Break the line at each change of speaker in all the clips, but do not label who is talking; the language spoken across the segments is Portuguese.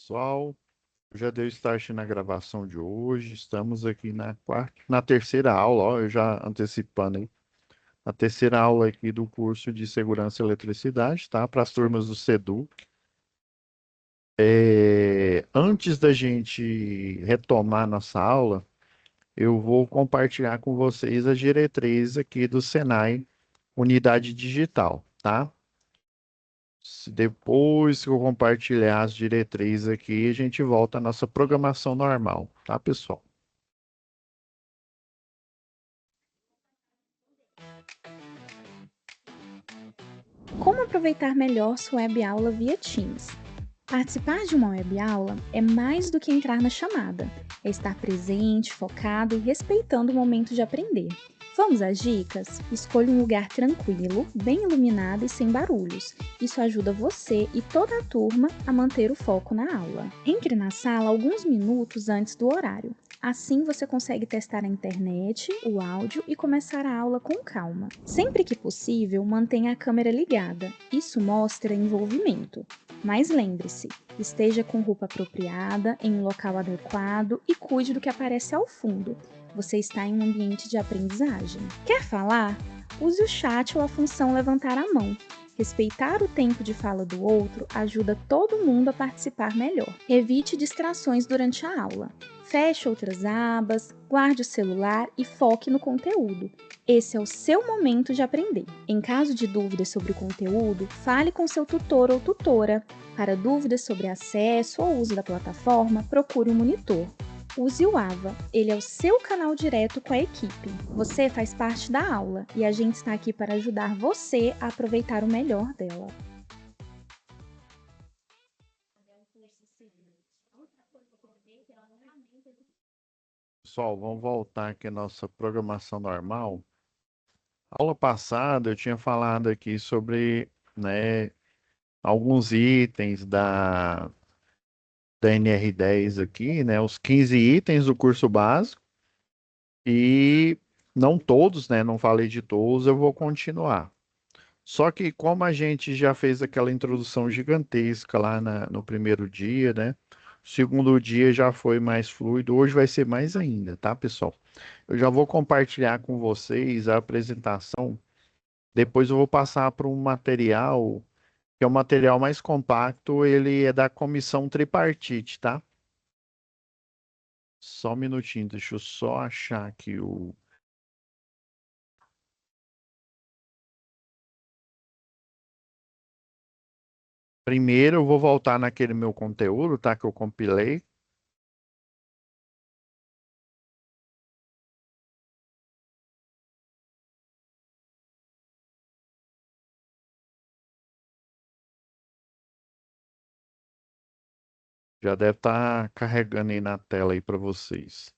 pessoal. Já deu start na gravação de hoje. Estamos aqui na terceira aula, ó, eu já antecipando, hein? A terceira aula aqui do curso de Segurança e Eletricidade, tá? Para as turmas do SEDU. Antes da gente retomar nossa aula, eu vou compartilhar com vocês as diretrizes aqui do Senai Unidade Digital, tá? Depois que eu compartilhar as diretrizes aqui, a gente volta à nossa programação normal, tá, pessoal?
Como aproveitar melhor sua web aula via Teams? Participar de uma web aula é mais do que entrar na chamada, é estar presente, focado e respeitando o momento de aprender. Vamos às dicas? Escolha um lugar tranquilo, bem iluminado e sem barulhos. Isso ajuda você e toda a turma a manter o foco na aula. Entre na sala alguns minutos antes do horário. Assim você consegue testar a internet, o áudio e começar a aula com calma. Sempre que possível, mantenha a câmera ligada. Isso mostra envolvimento. Mas lembre-se, esteja com roupa apropriada, em um local adequado e cuide do que aparece ao fundo. Você está em um ambiente de aprendizagem. Quer falar? Use o chat ou a função levantar a mão. Respeitar o tempo de fala do outro ajuda todo mundo a participar melhor. Evite distrações durante a aula. Feche outras abas, guarde o celular e foque no conteúdo. Esse é o seu momento de aprender. Em caso de dúvidas sobre o conteúdo, fale com seu tutor ou tutora. Para dúvidas sobre acesso ou uso da plataforma, procure um monitor. Use o AVA, ele é o seu canal direto com a equipe. Você faz parte da aula e a gente está aqui para ajudar você a aproveitar o melhor dela.
Pessoal, vamos voltar aqui à nossa programação normal. Aula passada eu tinha falado aqui sobre, né, alguns itens da NR10 aqui, né, os 15 itens do curso básico e não todos, né, não falei de todos, eu vou continuar. Só que como a gente já fez aquela introdução gigantesca lá no primeiro dia, né? O segundo dia já foi mais fluido, hoje vai ser mais ainda, tá, pessoal? Eu já vou compartilhar com vocês a apresentação. Depois eu vou passar para um material, que é um material mais compacto, ele é da comissão tripartite, tá? Só um minutinho, deixa eu só achar aqui o. Primeiro eu vou voltar naquele meu conteúdo, tá? Que eu compilei. Já deve estar carregando aí na tela aí para vocês.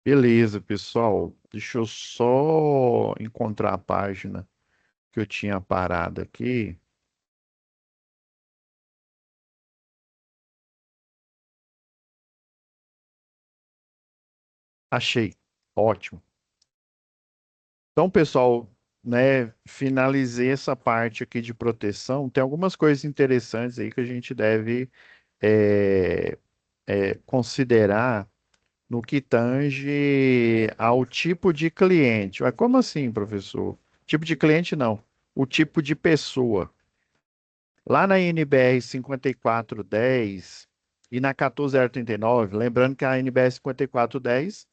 Beleza, pessoal. Deixa eu só encontrar a página que eu tinha parado aqui. Achei. Ótimo. Então, pessoal, né, finalizei essa parte aqui de proteção. Tem algumas coisas interessantes aí que a gente deve é, considerar no que tange ao tipo de cliente. Mas como assim, professor? Tipo de cliente não, o tipo de pessoa. Lá na NBR 5410 e na 14039, lembrando que a NBR 5410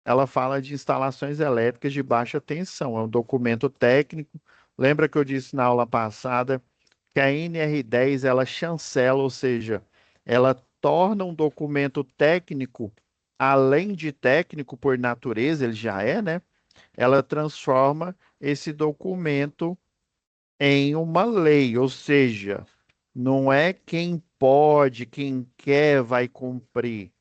ela fala de instalações elétricas de baixa tensão, é um documento técnico. Lembra que eu disse na aula passada que a NR10 ela chancela, ou seja, ela torna um documento técnico, além de técnico por natureza, ele já é, né? Ela transforma esse documento em uma lei, ou seja, não é quem pode, quem quer vai cumprir.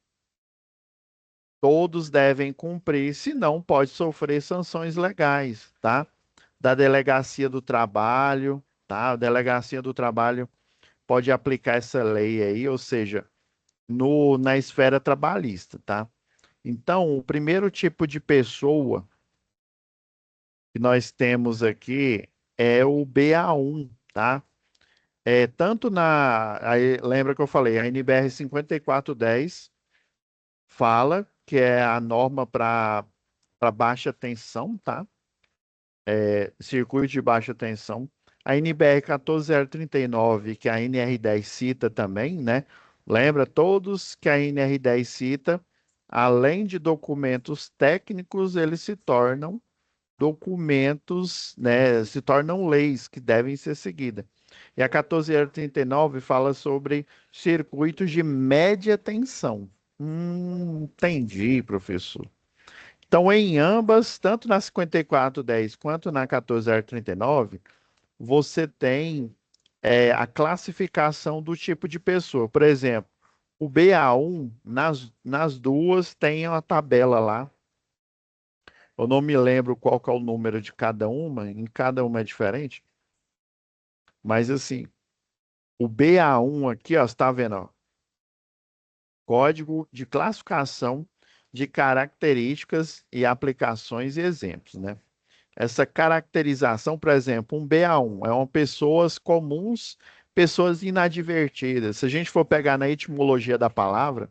Todos devem cumprir, senão pode sofrer sanções legais, tá? Da Delegacia do Trabalho, tá? A Delegacia do Trabalho pode aplicar essa lei aí, ou seja, na esfera trabalhista, tá? Então, o primeiro tipo de pessoa que nós temos aqui é o BA1, tá? tanto aí, lembra que eu falei, a NBR 5410 fala que é a norma para baixa tensão, tá? Circuito de baixa tensão. A NBR 14039, que a NR10 cita também, né? Lembra todos que a NR10 cita, além de documentos técnicos, eles se tornam documentos, né? Se tornam leis que devem ser seguidas. E a 14039 fala sobre circuitos de média tensão. Entendi, professor. Então, em ambas, tanto na 5410 quanto na 14039, você tem a classificação do tipo de pessoa. Por exemplo, o BA1, nas duas, tem uma tabela lá. Eu não me lembro qual que é o número de cada uma, em cada uma é diferente. Mas, assim, o BA1 aqui, ó, você está vendo, ó, Código de Classificação de Características e Aplicações e Exemplos, né? Essa caracterização, por exemplo, um BA1 é uma pessoas comuns, pessoas inadvertidas. Se a gente for pegar na etimologia da palavra,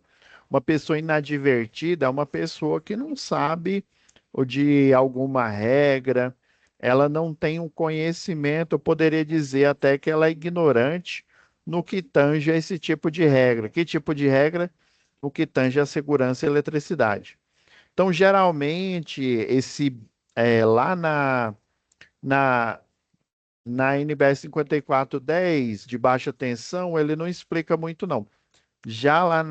uma pessoa inadvertida é uma pessoa que não sabe ou de alguma regra, ela não tem um conhecimento, eu poderia dizer até que ela é ignorante no que tange a esse tipo de regra. Que tipo de regra? No que tange a segurança e eletricidade. Então, geralmente, lá na, na NBS 5410 de baixa tensão, ele não explica muito, não. Já lá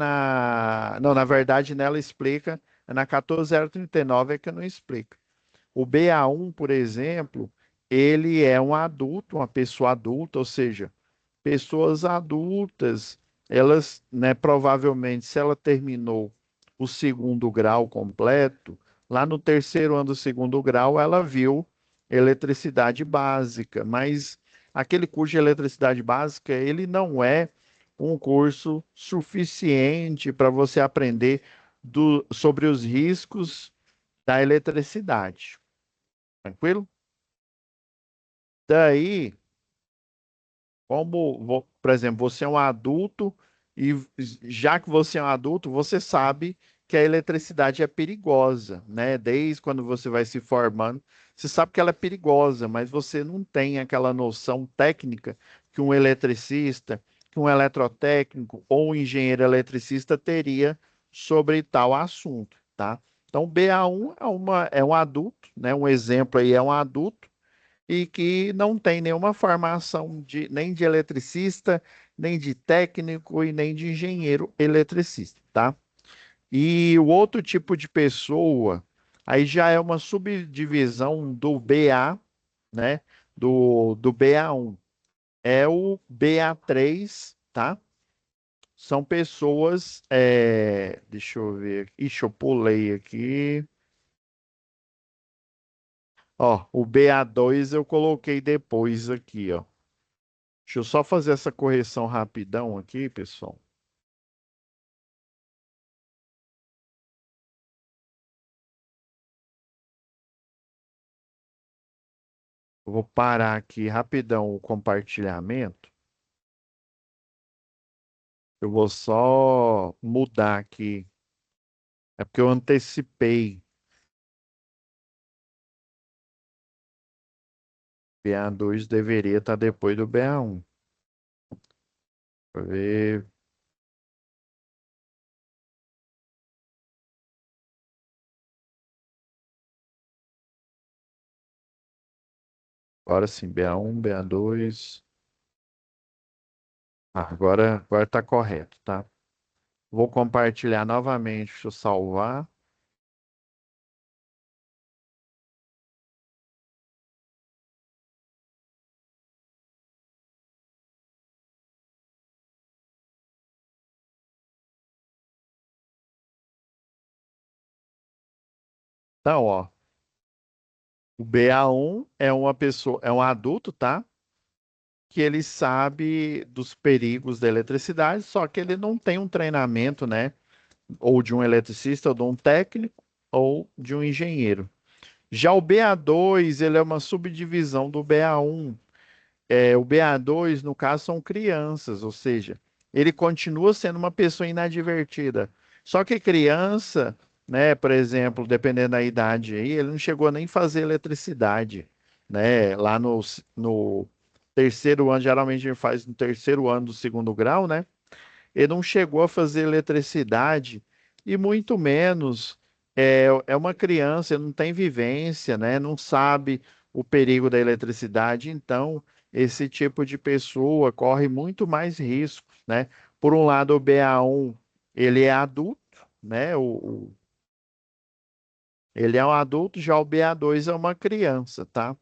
não, na verdade, nela explica, na 14039 é que não explica. O BA1, por exemplo, ele é um adulto, uma pessoa adulta, ou seja, pessoas adultas, elas, né, provavelmente, se ela terminou o segundo grau completo, lá no terceiro ano do segundo grau, ela viu eletricidade básica, mas aquele curso de eletricidade básica, ele não é um curso suficiente para você aprender sobre os riscos da eletricidade. Tranquilo? Daí, por exemplo, você é um adulto e já que você é um adulto, você sabe que a eletricidade é perigosa, né? Desde quando você vai se formando, você sabe que ela é perigosa, mas você não tem aquela noção técnica que um eletricista, que um eletrotécnico ou um engenheiro eletricista teria sobre tal assunto, tá? Então, BA1 é um adulto, né? Um exemplo aí é um adulto e que não tem nenhuma formação nem de eletricista, nem de técnico e nem de engenheiro eletricista, tá? E o outro tipo de pessoa, aí já é uma subdivisão do BA, né? Do BA1. É o BA3, tá? São pessoas, deixa eu ver, ixi, eu pulei aqui. Ó, o BA2 eu coloquei depois aqui, ó. Deixa eu só fazer essa correção rapidão aqui, pessoal. Eu vou parar aqui rapidão o compartilhamento. Eu vou só mudar aqui. É porque eu antecipei. BA2 deveria estar depois do BA1. Deixa eu ver. Agora sim, BA1, BA2. Agora está correto, tá? Vou compartilhar novamente. Deixa eu salvar. Então, ó, o BA1 é uma pessoa, é um adulto, tá? Que ele sabe dos perigos da eletricidade, só que ele não tem um treinamento, né? Ou de um eletricista, ou de um técnico, ou de um engenheiro. Já o BA2, ele é uma subdivisão do BA1. o BA2, no caso, são crianças, ou seja, ele continua sendo uma pessoa inadvertida. Só que criança, né, por exemplo, dependendo da idade aí, ele não chegou nem a fazer eletricidade, né? Lá no terceiro ano, geralmente a gente faz no terceiro ano do segundo grau, né? Ele não chegou a fazer eletricidade e muito menos é uma criança, ele não tem vivência, né? Não sabe o perigo da eletricidade, então esse tipo de pessoa corre muito mais riscos, né? Por um lado, o BA1, ele é adulto, né? Ele é um adulto, já o BA2 é uma criança, tá?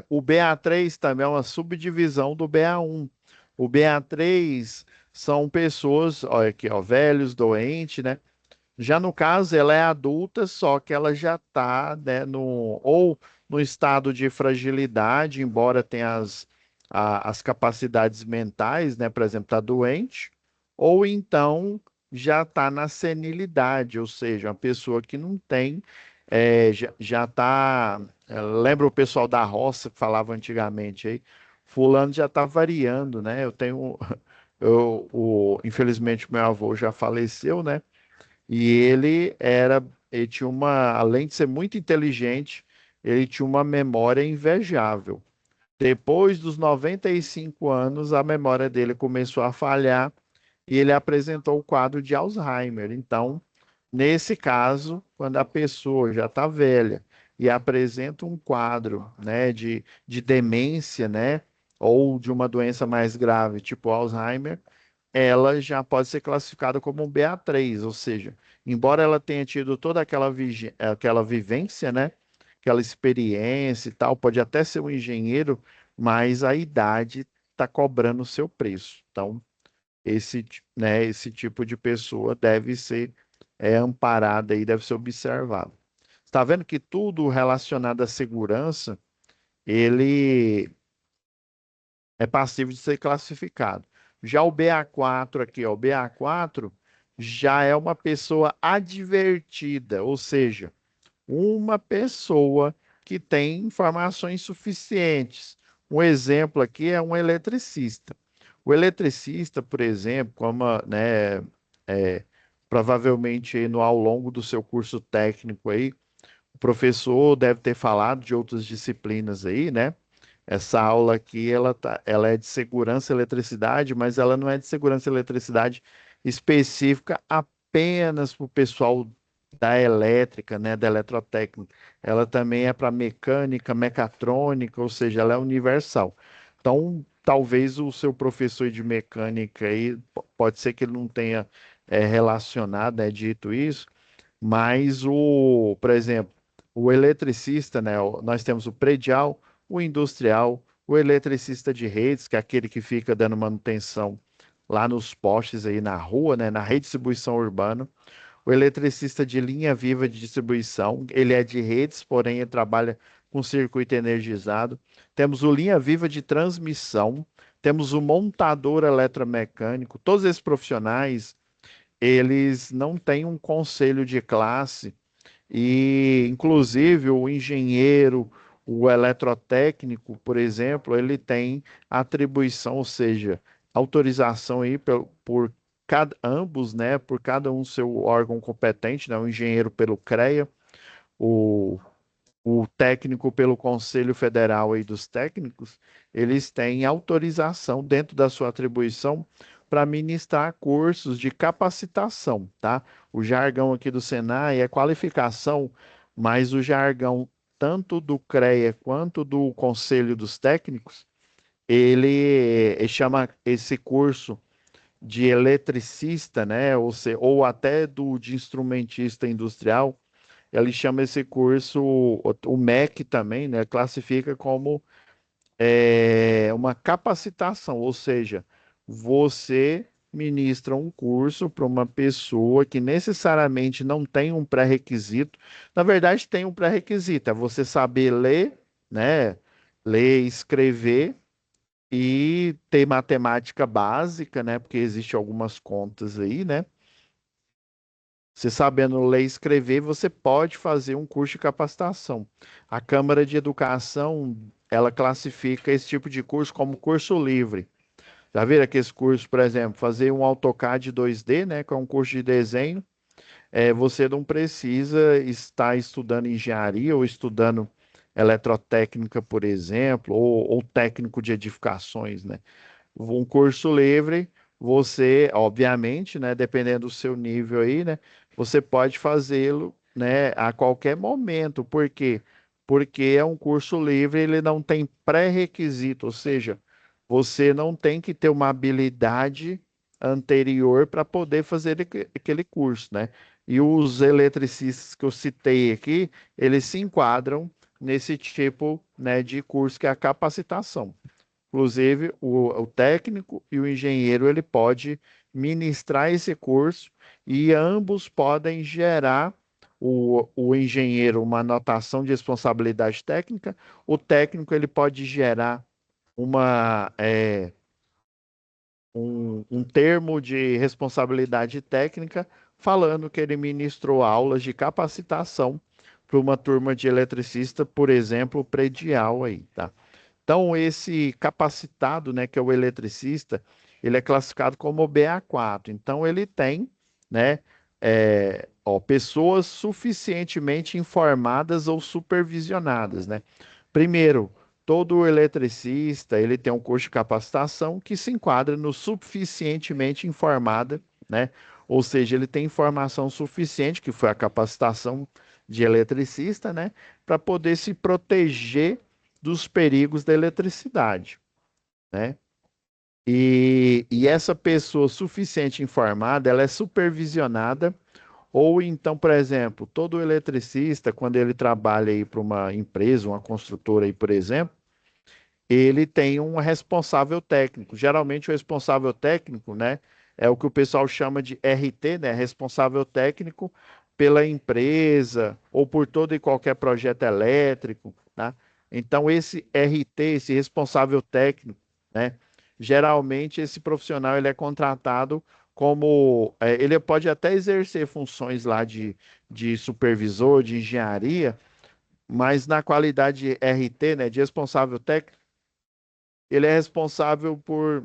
O BA3 também é uma subdivisão do BA1. O BA3 são pessoas, olha aqui, ó, velhos, doentes, né? Já no caso, ela é adulta, só que ela já está, né, ou no estado de fragilidade, embora tenha as capacidades mentais, né? Por exemplo, está doente, ou então já está na senilidade, ou seja, uma pessoa que não tem, já está. Lembra o pessoal da roça que falava antigamente aí? Fulano já está variando, né? Eu tenho. Infelizmente, meu avô já faleceu, né? E ele tinha além de ser muito inteligente, ele tinha uma memória invejável. Depois dos 95 anos, a memória dele começou a falhar e ele apresentou o quadro de Alzheimer. Então, nesse caso, quando a pessoa já está velha e apresenta um quadro, né, de demência, né, ou de uma doença mais grave, tipo Alzheimer, ela já pode ser classificada como um BA3, ou seja, embora ela tenha tido toda aquela vivência, né, aquela experiência e tal, pode até ser um engenheiro, mas a idade está cobrando o seu preço. Então, esse tipo de pessoa deve ser amparada e deve ser observado. Está vendo que tudo relacionado à segurança, ele é passível de ser classificado. Já o BA4 aqui, ó, o BA4 já é uma pessoa advertida, ou seja, uma pessoa que tem informações suficientes. Um exemplo aqui é um eletricista. O eletricista, por exemplo, como, né, é, provavelmente ao longo do seu curso técnico aí, o professor deve ter falado de outras disciplinas aí, né? Essa aula aqui, ela é de segurança e eletricidade, mas ela não é de segurança e eletricidade específica apenas para o pessoal da elétrica, né, da eletrotécnica. Ela também é para mecânica, mecatrônica, ou seja, ela é universal. Então, talvez o seu professor de mecânica aí, pode ser que ele não tenha relacionado, né, dito isso, mas por exemplo, o eletricista, né, nós temos o predial, o industrial, o eletricista de redes, que é aquele que fica dando manutenção lá nos postes aí na rua, né, na rede de distribuição urbana. O eletricista de linha viva de distribuição, ele é de redes, porém ele trabalha com circuito energizado. Temos o linha viva de transmissão, temos o montador eletromecânico. Todos esses profissionais, eles não têm um conselho de classe e, inclusive, o engenheiro, o eletrotécnico, por exemplo, ele tem atribuição, ou seja, autorização aí por ambos, né, por cada um seu órgão competente, né, o engenheiro pelo CREA, o, o técnico pelo Conselho Federal aí dos técnicos, eles têm autorização dentro da sua atribuição para ministrar cursos de capacitação, tá? O jargão aqui do Senai é qualificação, mas o jargão tanto do CREA quanto do Conselho dos Técnicos, ele chama esse curso de eletricista, né? Ou até de instrumentista industrial, ele chama esse curso, o MEC também, né? Classifica como uma capacitação, ou seja, você ministra um curso para uma pessoa que necessariamente não tem um pré-requisito. Na verdade, tem um pré-requisito, é você saber ler, né? Ler, escrever e ter matemática básica, né? Porque existem algumas contas aí, né? Você sabendo ler e escrever, você pode fazer um curso de capacitação. A Câmara de Educação ela classifica esse tipo de curso como curso livre. Já viram aqueles cursos, por exemplo, fazer um AutoCAD 2D, né, que é um curso de desenho, você não precisa estar estudando engenharia ou estudando eletrotécnica, por exemplo, ou técnico de edificações, né? Um curso livre, você, obviamente, né, dependendo do seu nível aí, né, você pode fazê-lo, né, a qualquer momento. Por quê? Porque é um curso livre, ele não tem pré-requisito, ou seja, você não tem que ter uma habilidade anterior para poder fazer aquele curso, né? E os eletricistas que eu citei aqui, eles se enquadram nesse tipo, né, de curso que é a capacitação. Inclusive, o técnico e o engenheiro ele pode ministrar esse curso e ambos podem gerar o engenheiro uma anotação de responsabilidade técnica, o técnico ele pode gerar uma, um termo de responsabilidade técnica falando que ele ministrou aulas de capacitação para uma turma de eletricista, por exemplo, predial aí, tá? Então, esse capacitado, né, que é o eletricista, ele é classificado como BA4. Então, ele tem, né, pessoas suficientemente informadas ou supervisionadas, né? Primeiro, todo eletricista, ele tem um curso de capacitação que se enquadra no suficientemente informada, né? Ou seja, ele tem informação suficiente, que foi a capacitação de eletricista, né, para poder se proteger dos perigos da eletricidade, né? E essa pessoa suficiente informada, ela é supervisionada, ou então, por exemplo, todo eletricista, quando ele trabalha aí para uma empresa, uma construtora aí, por exemplo, ele tem um responsável técnico. Geralmente o responsável técnico, né, é o que o pessoal chama de RT, né, responsável técnico pela empresa ou por todo e qualquer projeto elétrico, tá? Então esse RT, esse responsável técnico, né, geralmente esse profissional ele é contratado como, ele pode até exercer funções lá de supervisor, de engenharia, mas na qualidade de RT, né, de responsável técnico, ele é responsável por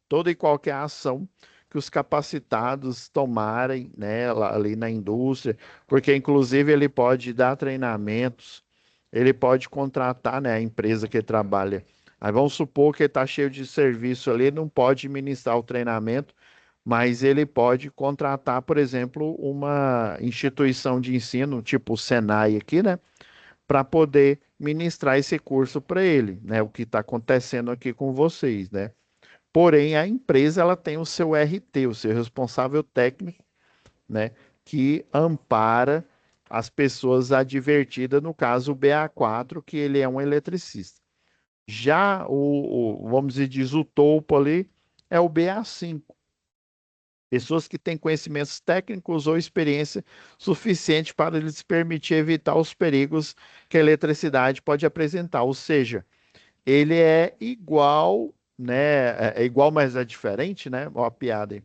toda e qualquer ação que os capacitados tomarem, né, ali na indústria, porque inclusive ele pode dar treinamentos, ele pode contratar, né, a empresa que trabalha. Aí vamos supor que ele está cheio de serviço ali, ele não pode ministrar o treinamento, mas ele pode contratar, por exemplo, uma instituição de ensino, tipo o Senai aqui, né, para poder ministrar esse curso para ele, né? O que está acontecendo aqui com vocês, né? Porém, a empresa ela tem o seu RT, o seu responsável técnico, né? Que ampara as pessoas advertidas, no caso o BA4, que ele é um eletricista. Já vamos dizer, o topo ali é o BA5. Pessoas que têm conhecimentos técnicos ou experiência suficiente para lhes permitir evitar os perigos que a eletricidade pode apresentar. Ou seja, ele é igual, né? É igual, mas é diferente, né? Ó, a piada aí.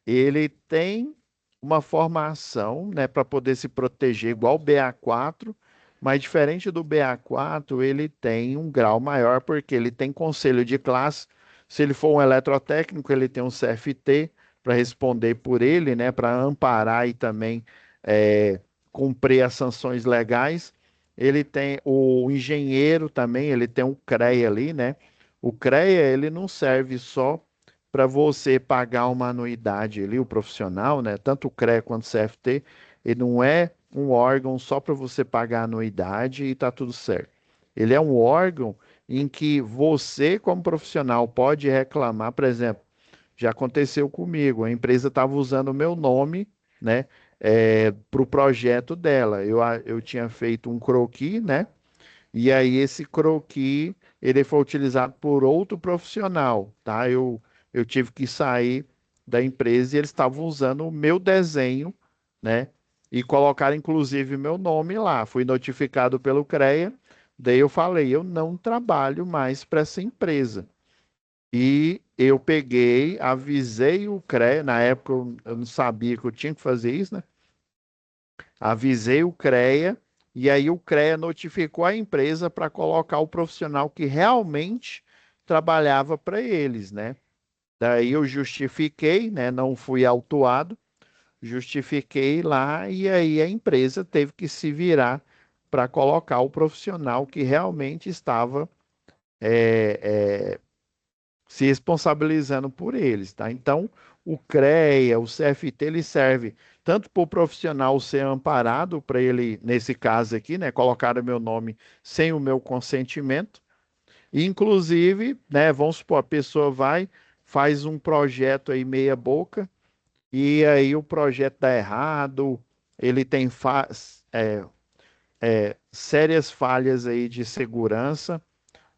Ele tem uma formação, né, para poder se proteger, igual o BA4, mas diferente do BA4, ele tem um grau maior, porque ele tem conselho de classe. Se ele for um eletrotécnico, ele tem um CFT para responder por ele, né, para amparar e também é, cumprir as sanções legais. Ele tem o engenheiro também, ele tem um CREA ali, né? O CREA, ele não serve só para você pagar uma anuidade ali, o profissional, né? Tanto o CREA quanto o CFT, ele não é um órgão só para você pagar anuidade e tá tudo certo. Ele é um órgão em que você, como profissional, pode reclamar, por exemplo, já aconteceu comigo, a empresa estava usando o meu nome, né, para o projeto dela. Eu tinha feito um croquis, né? E aí esse croquis, ele foi utilizado por outro profissional, tá? Eu tive que sair da empresa e eles estavam usando o meu desenho, né? E colocaram inclusive meu nome lá. Fui notificado pelo CREA, daí eu falei, eu não trabalho mais para essa empresa. E eu peguei, avisei o CREA, na época eu não sabia que eu tinha que fazer isso, né? Avisei o CREA E aí o CREA notificou a empresa para colocar o profissional que realmente trabalhava para eles, né? Daí eu justifiquei, né? Não fui autuado, justifiquei lá e aí a empresa teve que se virar para colocar o profissional que realmente estava se responsabilizando por eles, tá? Então, o CREA, o CFT, ele serve tanto para o profissional ser amparado, para ele, nesse caso aqui, né, colocar o meu nome sem o meu consentimento, e, inclusive, né, vamos supor, a pessoa vai, faz um projeto aí meia boca, e aí o projeto dá errado, ele tem sérias falhas aí de segurança.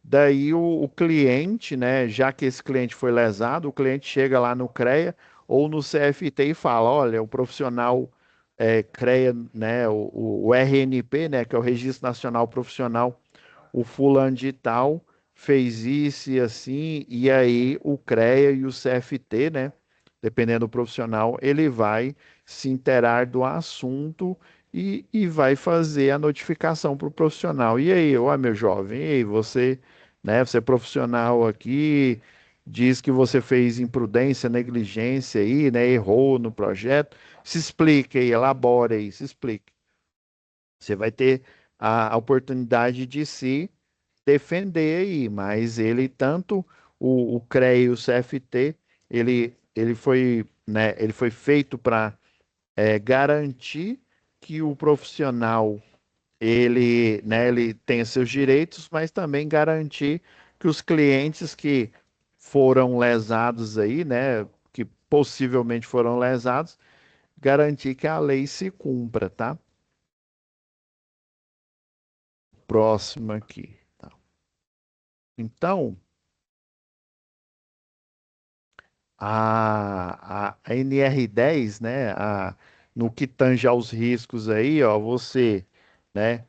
Daí o cliente, né, já que esse cliente foi lesado, o cliente chega lá no CREA ou no CFT e fala, olha, o profissional CREA, né, o RNP, né, que é o Registro Nacional Profissional, o fulano de tal fez isso e assim, e aí o CREA e o CFT, né, dependendo do profissional, ele vai se interar do assunto e vai fazer a notificação para o profissional. E aí, ó, meu jovem, e aí, você, né, você é profissional aqui, diz que você fez imprudência, negligência aí, né, errou no projeto, se explique aí, elabore aí, se explique. Você vai ter a oportunidade de se defender aí, mas ele tanto o CREA e o CFT, ele foi, né, ele foi feito para garantir que o profissional ele, né, ele tenha seus direitos, mas também garantir que os clientes que foram lesados aí, né, que possivelmente foram lesados, garantir que a lei se cumpra, tá? Próximo aqui. Tá? Então, a NR10, né, no que tange aos riscos aí, ó, né,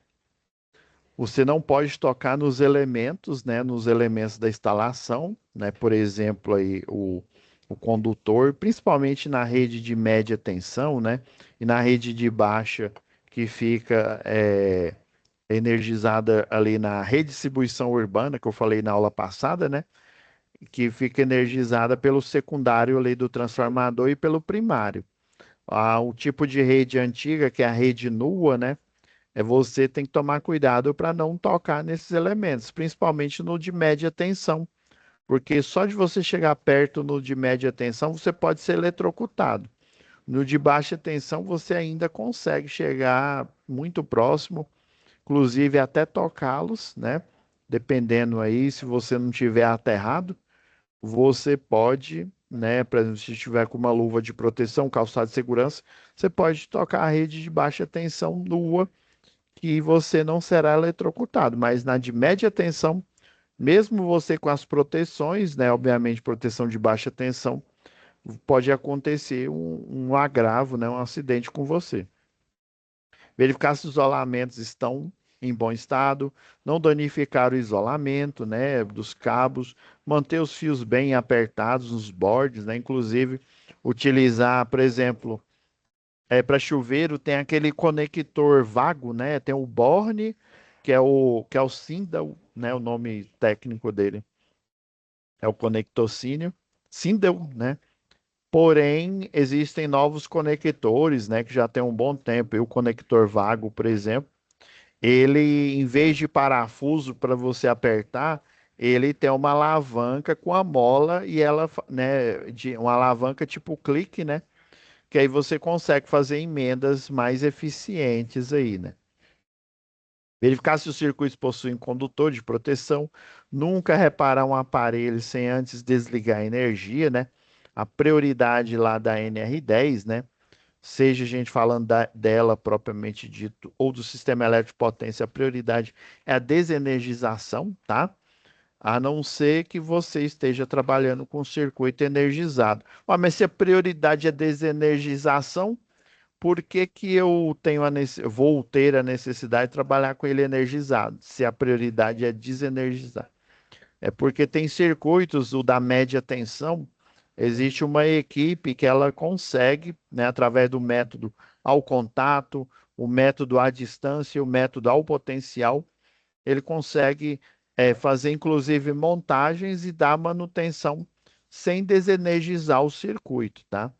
você não pode tocar nos elementos, né, nos elementos da instalação, né, por exemplo, aí o condutor, principalmente na rede de média tensão, né, e na rede de baixa que fica energizada ali na redistribuição urbana, que eu falei na aula passada, né, que fica energizada pelo secundário ali do transformador e pelo primário. O tipo de rede antiga, que é a rede nua, né? Você tem que tomar cuidado para não tocar nesses elementos, principalmente no de média tensão, porque só de você chegar perto no de média tensão, você pode ser eletrocutado. No de baixa tensão, você ainda consegue chegar muito próximo, inclusive até tocá-los, né? Dependendo aí, se você não tiver aterrado, você pode, né, por exemplo, se estiver com uma luva de proteção, calçado de segurança, você pode tocar a rede de baixa tensão nua, que você não será eletrocutado, mas na de média tensão, mesmo você com as proteções, né, obviamente proteção de baixa tensão, pode acontecer um agravo, né, um acidente com você. Verificar se os isolamentos estão em bom estado, não danificar o isolamento, né, dos cabos, manter os fios bem apertados nos bordes, né, inclusive utilizar, por exemplo, para chuveiro tem aquele conector vago, né, tem o Borne, que é o Sindel, né, o nome técnico dele é o conector Sindel, né? Porém, existem novos conectores, né, que já tem um bom tempo. E o conector vago, por exemplo, ele, em vez de parafuso para você apertar, ele tem uma alavanca com a mola e ela, né, uma alavanca tipo clique, né? Que aí você consegue fazer emendas mais eficientes aí, né? Verificar se os circuitos possuem condutor de proteção, nunca reparar um aparelho sem antes desligar a energia, né? A prioridade lá da NR10, né? Seja a gente falando dela propriamente dito ou do sistema elétrico de potência, a prioridade é a desenergização, tá? A não ser que você esteja trabalhando com circuito energizado. Mas se a prioridade é desenergização, por que que eu vou ter a necessidade de trabalhar com ele energizado, se a prioridade é desenergizar? É porque tem circuitos, o da média tensão, existe uma equipe que ela consegue, né, através do método ao contato, o método à distância e o método ao potencial, ele consegue fazer inclusive montagens e dar manutenção sem desenergizar o circuito, tá?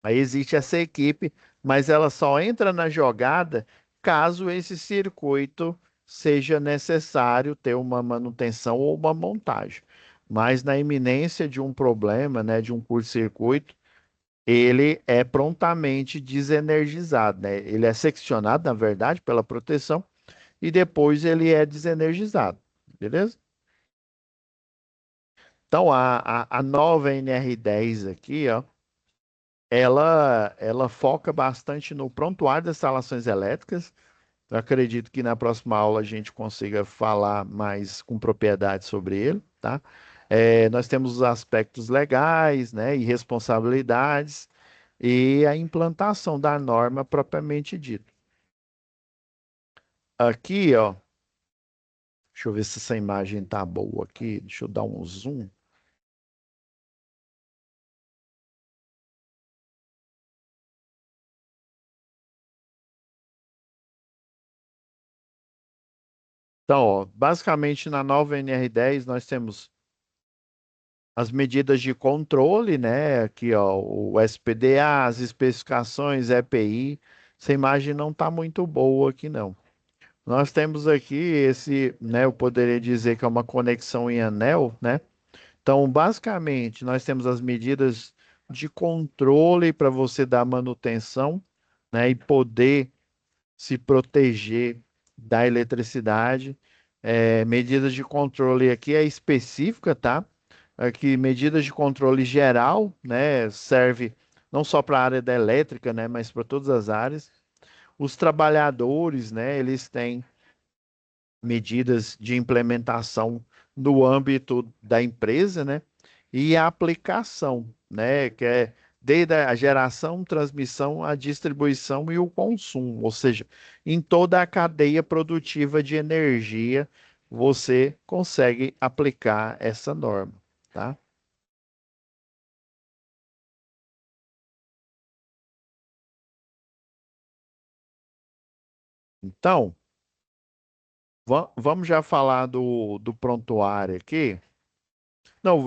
Aí existe essa equipe, mas ela só entra na jogada caso esse circuito seja necessário ter uma manutenção ou uma montagem. Mas na iminência de um problema, né, de um curto-circuito, ele é prontamente desenergizado, né? Ele é seccionado, na verdade, pela proteção e depois ele é desenergizado, beleza? Então a nova NR10 aqui, ó, ela foca bastante no prontuário das instalações elétricas. Eu acredito que na próxima aula a gente consiga falar mais com propriedade sobre ele, tá? Nós temos os aspectos legais, né, e responsabilidades e a implantação da norma propriamente dita. Aqui, ó, deixa eu ver se essa imagem tá boa aqui. Deixa eu dar um zoom. Então, ó, basicamente na nova NR10 nós temos as medidas de controle, né? Aqui, ó, o SPDA, as especificações, EPI. Essa imagem não está muito boa aqui, não. Nós temos aqui esse, né? Eu poderia dizer que é uma conexão em anel, né? Então, basicamente, nós temos as medidas de controle para você dar manutenção, né? E poder se proteger da eletricidade. Medidas de controle aqui é específica, tá? Aqui, medidas de controle geral, né? Serve não só para a área da elétrica, né? Mas para todas as áreas. Os trabalhadores, né? Eles têm medidas de implementação no âmbito da empresa, né? E a aplicação, né? Que é desde a geração, transmissão, a distribuição e o consumo, ou seja, em toda a cadeia produtiva de energia, você consegue aplicar essa norma, tá? Então, vamos já falar do prontuário aqui. Não,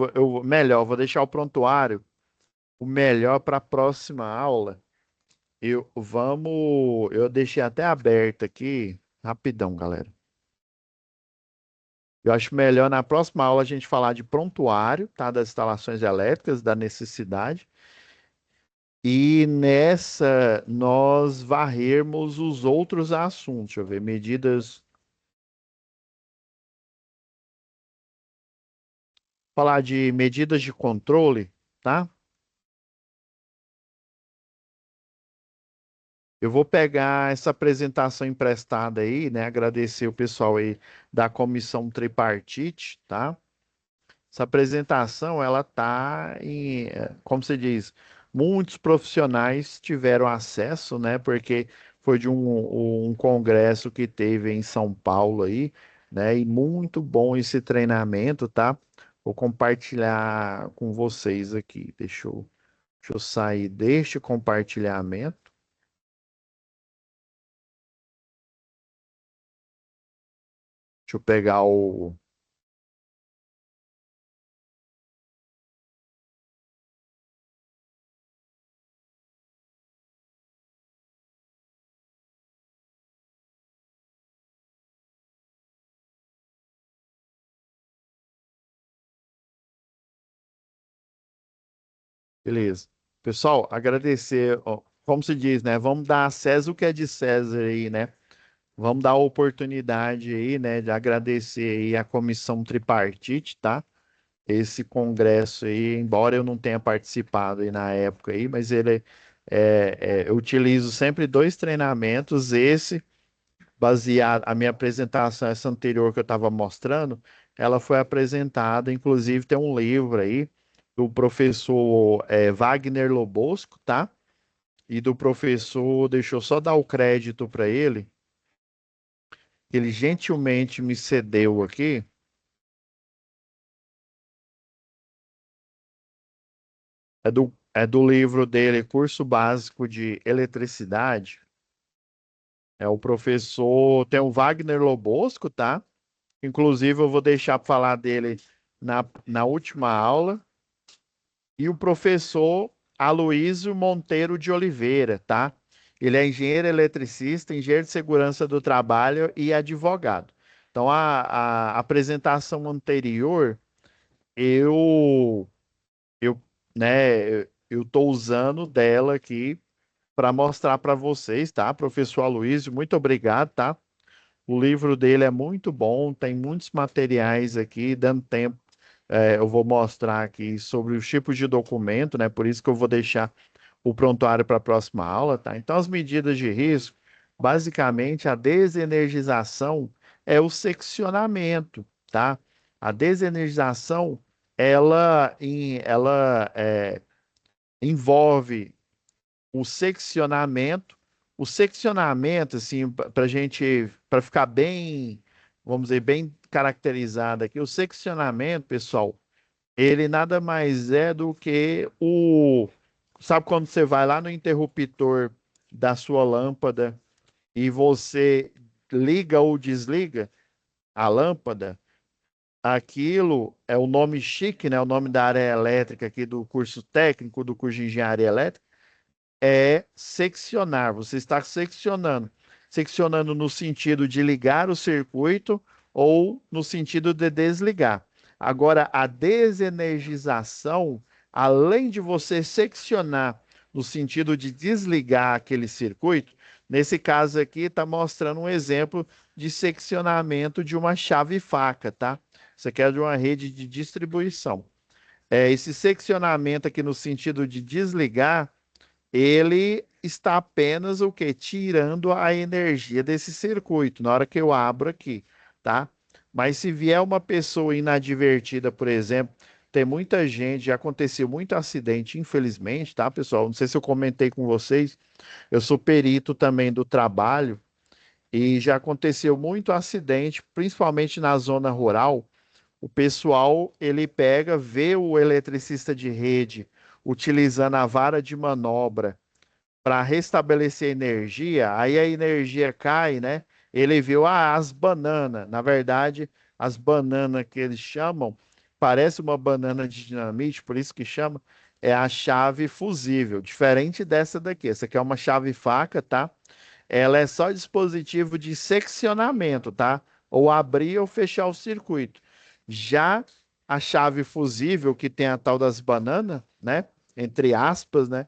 melhor, vou deixar o prontuário o melhor para a próxima aula. Eu deixei até aberto aqui, rapidão, galera. Eu acho melhor na próxima aula a gente falar de prontuário, tá? Das instalações elétricas, da necessidade. E nessa nós varrermos os outros assuntos. Deixa eu ver, medidas. Falar de medidas de controle, tá? Eu vou pegar essa apresentação emprestada aí, né? Agradecer o pessoal aí da comissão tripartite, tá? Essa apresentação, ela tá em, como se diz, muitos profissionais tiveram acesso, né? Porque foi de um congresso que teve em São Paulo aí, né? E muito bom esse treinamento, tá? Vou compartilhar com vocês aqui. Deixa eu sair deste compartilhamento. Deixa eu pegar o. Beleza. Pessoal, agradecer, ó, como se diz, né? Vamos dar a César o que é de César aí, né? Vamos dar a oportunidade aí, né, de agradecer aí a comissão tripartite, tá? Esse congresso aí, embora eu não tenha participado aí na época aí, mas eu utilizo sempre dois treinamentos, esse baseado, a minha apresentação, essa anterior que eu estava mostrando, ela foi apresentada, inclusive tem um livro aí do professor Wagner Lobosco, tá? E do professor, deixa eu só dar o crédito para ele, que ele gentilmente me cedeu aqui, é do livro dele, Curso Básico de Eletricidade. É o professor, tem o Wagner Lobosco, tá? Inclusive, eu vou deixar para falar dele na última aula. E o professor Aloísio Monteiro de Oliveira, tá? Ele é engenheiro eletricista, engenheiro de segurança do trabalho e advogado. Então, a apresentação anterior, eu, eu, eu estou usando dela aqui para mostrar para vocês, tá? Professor Aloísio, muito obrigado, tá? O livro dele é muito bom, tem muitos materiais aqui, dando tempo. Eu vou mostrar aqui sobre os tipos de documento, né? Por isso que eu vou deixar o prontuário para a próxima aula, tá? Então, as medidas de risco, basicamente, a desenergização é o seccionamento, tá? A desenergização, ela envolve o seccionamento. O seccionamento, assim, para gente, para ficar bem, vamos dizer, bem caracterizado aqui, o seccionamento, pessoal, ele nada mais é do que sabe quando você vai lá no interruptor da sua lâmpada e você liga ou desliga a lâmpada? Aquilo é o nome chique, né? O nome da área elétrica aqui do curso técnico, do curso de engenharia elétrica é seccionar. Você está seccionando. Seccionando no sentido de ligar o circuito ou no sentido de desligar. Agora, a desenergização, além de você seccionar no sentido de desligar aquele circuito, nesse caso aqui está mostrando um exemplo de seccionamento de uma chave faca, tá? Isso aqui é de uma rede de distribuição. Esse seccionamento aqui no sentido de desligar ele está apenas o quê? Tirando a energia desse circuito, na hora que eu abro aqui, tá? Mas se vier uma pessoa inadvertida, por exemplo, tem muita gente, já aconteceu muito acidente, infelizmente, tá, pessoal? Não sei se eu comentei com vocês, eu sou perito também do trabalho e já aconteceu muito acidente, principalmente na zona rural. O pessoal, ele pega, vê o eletricista de rede utilizando a vara de manobra para restabelecer energia, aí a energia cai, né? Ele viu as bananas. Na verdade, as bananas que eles chamam, parece uma banana de dinamite, por isso que chama, é a chave fusível, diferente dessa daqui. Essa aqui é uma chave faca, tá? Ela é só dispositivo de seccionamento, tá? Ou abrir ou fechar o circuito. Já a chave fusível, que tem a tal das bananas, né? Entre aspas, né?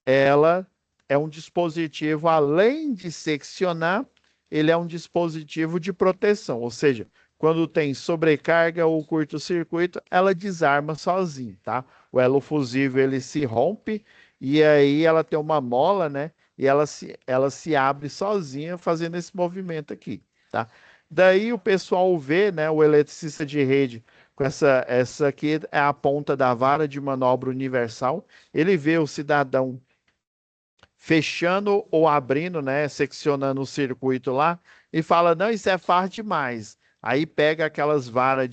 Ela é um dispositivo, além de seccionar, ele é um dispositivo de proteção, ou seja, quando tem sobrecarga ou curto-circuito, ela desarma sozinha, tá? O elo fusível ele se rompe e aí ela tem uma mola, né? E ela se abre sozinha fazendo esse movimento aqui, tá? Daí o pessoal vê, né, o eletricista de rede com essa aqui é a ponta da vara de manobra universal. Ele vê o cidadão fechando ou abrindo, né, seccionando o circuito lá, e fala, não, isso é fácil demais. Aí pega aquelas varas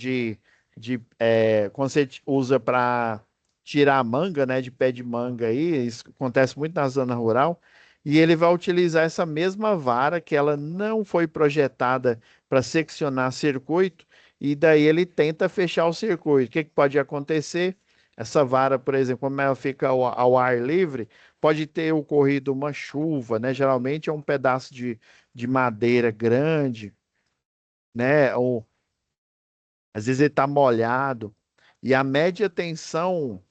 quando você usa para tirar a manga, né, de pé de manga aí, isso acontece muito na zona rural, e ele vai utilizar essa mesma vara que ela não foi projetada para seccionar circuito, e daí ele tenta fechar o circuito. O que que pode acontecer? Essa vara, por exemplo, como ela fica ao ar livre, pode ter ocorrido uma chuva, né? Geralmente é um pedaço de madeira grande, né? Ou às vezes ele está molhado. E a média tensão,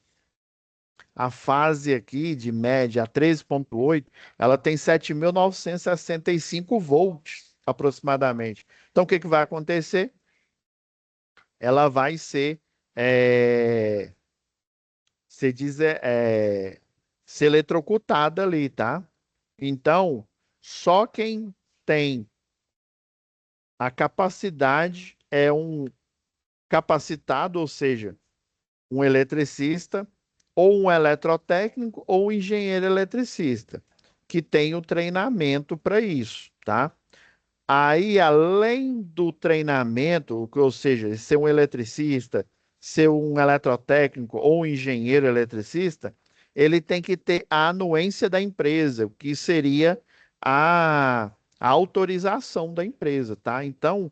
a fase aqui de média, a 13,8, ela tem 7.965 volts aproximadamente. Então, o que que vai acontecer? Ela vai se diz, ser eletrocutada ali, tá? Então, só quem tem a capacidade é um capacitado, ou seja, um eletricista, ou um eletrotécnico, ou um engenheiro eletricista, que tem o treinamento para isso, tá? Aí, além do treinamento, ou seja, ser um eletricista, ser um eletrotécnico ou um engenheiro eletricista, ele tem que ter a anuência da empresa, o que seria a a autorização da empresa, tá? Então,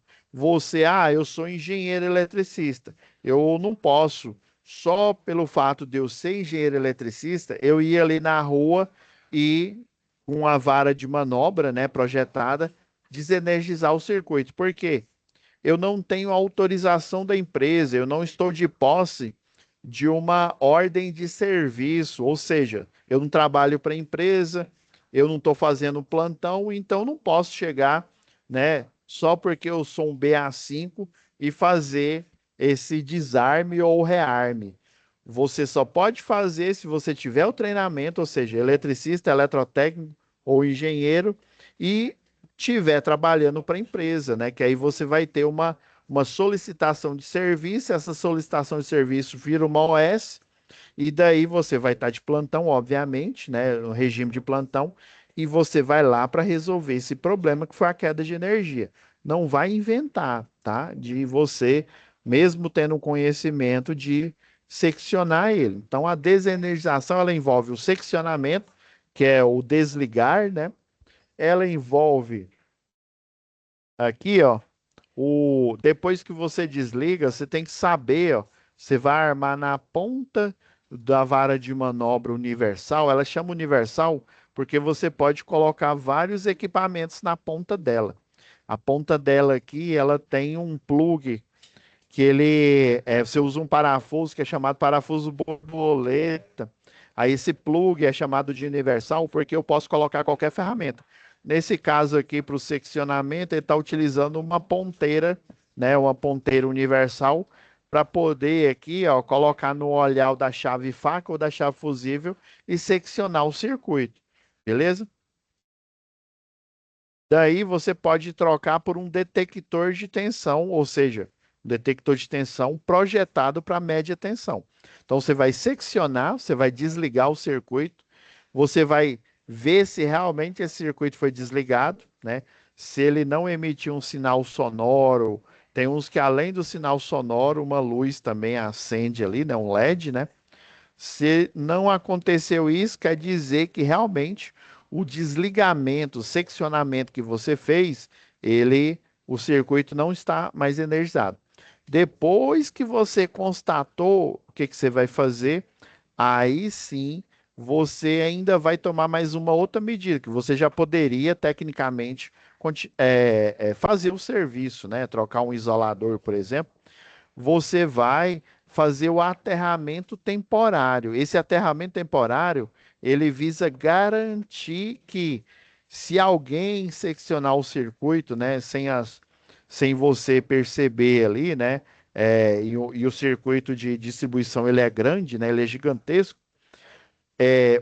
eu sou engenheiro eletricista, eu não posso, só pelo fato de eu ser engenheiro eletricista, eu ir ali na rua e, com a vara de manobra, né, projetada, desenergizar o circuito. Por quê? Eu não tenho autorização da empresa, eu não estou de posse de uma ordem de serviço, ou seja, eu não trabalho para a empresa, eu não estou fazendo plantão, então não posso chegar, né, só porque eu sou um BA5 e fazer esse desarme ou rearme. Você só pode fazer se você tiver o treinamento, ou seja, eletricista, eletrotécnico ou engenheiro, e tiver trabalhando para a empresa, né? Que aí você vai ter uma solicitação de serviço, essa solicitação de serviço vira uma OS, e daí você vai estar de plantão, obviamente, né? No regime de plantão, e você vai lá para resolver esse problema que foi a queda de energia. Não vai inventar, tá? De você, mesmo tendo conhecimento, de seccionar ele. Então, a desenergização, ela envolve o seccionamento, que é o desligar, né? Ela envolve aqui, ó, depois que você desliga, você tem que saber, ó, você vai armar na ponta da vara de manobra universal. Ela chama universal porque você pode colocar vários equipamentos na ponta dela. A ponta dela aqui, ela tem um plug que você usa um parafuso que é chamado parafuso borboleta. Aí esse plug é chamado de universal porque eu posso colocar qualquer ferramenta. Nesse caso aqui, para o seccionamento, ele está utilizando uma ponteira, né, uma ponteira universal, para poder aqui, ó, colocar no olhar da chave faca ou da chave fusível e seccionar o circuito. Beleza? Daí você pode trocar por um detector de tensão, ou seja, um detector de tensão projetado para média tensão. Então você vai seccionar, você vai desligar o circuito, você vai ver se realmente esse circuito foi desligado, né? Se ele não emitiu um sinal sonoro, tem uns que além do sinal sonoro, uma luz também acende ali, né? Um LED, né? Se não aconteceu isso, quer dizer que realmente o desligamento, o seccionamento que você fez, o circuito não está mais energizado. Depois que você constatou, o que que você vai fazer? Aí sim, você ainda vai tomar mais uma outra medida, que você já poderia, tecnicamente, fazer o serviço, né? Trocar um isolador, por exemplo, você vai fazer o aterramento temporário. Esse aterramento temporário, ele visa garantir que se alguém seccionar o circuito, né, sem você perceber ali, né, e o circuito de distribuição ele é grande, né, ele é gigantesco,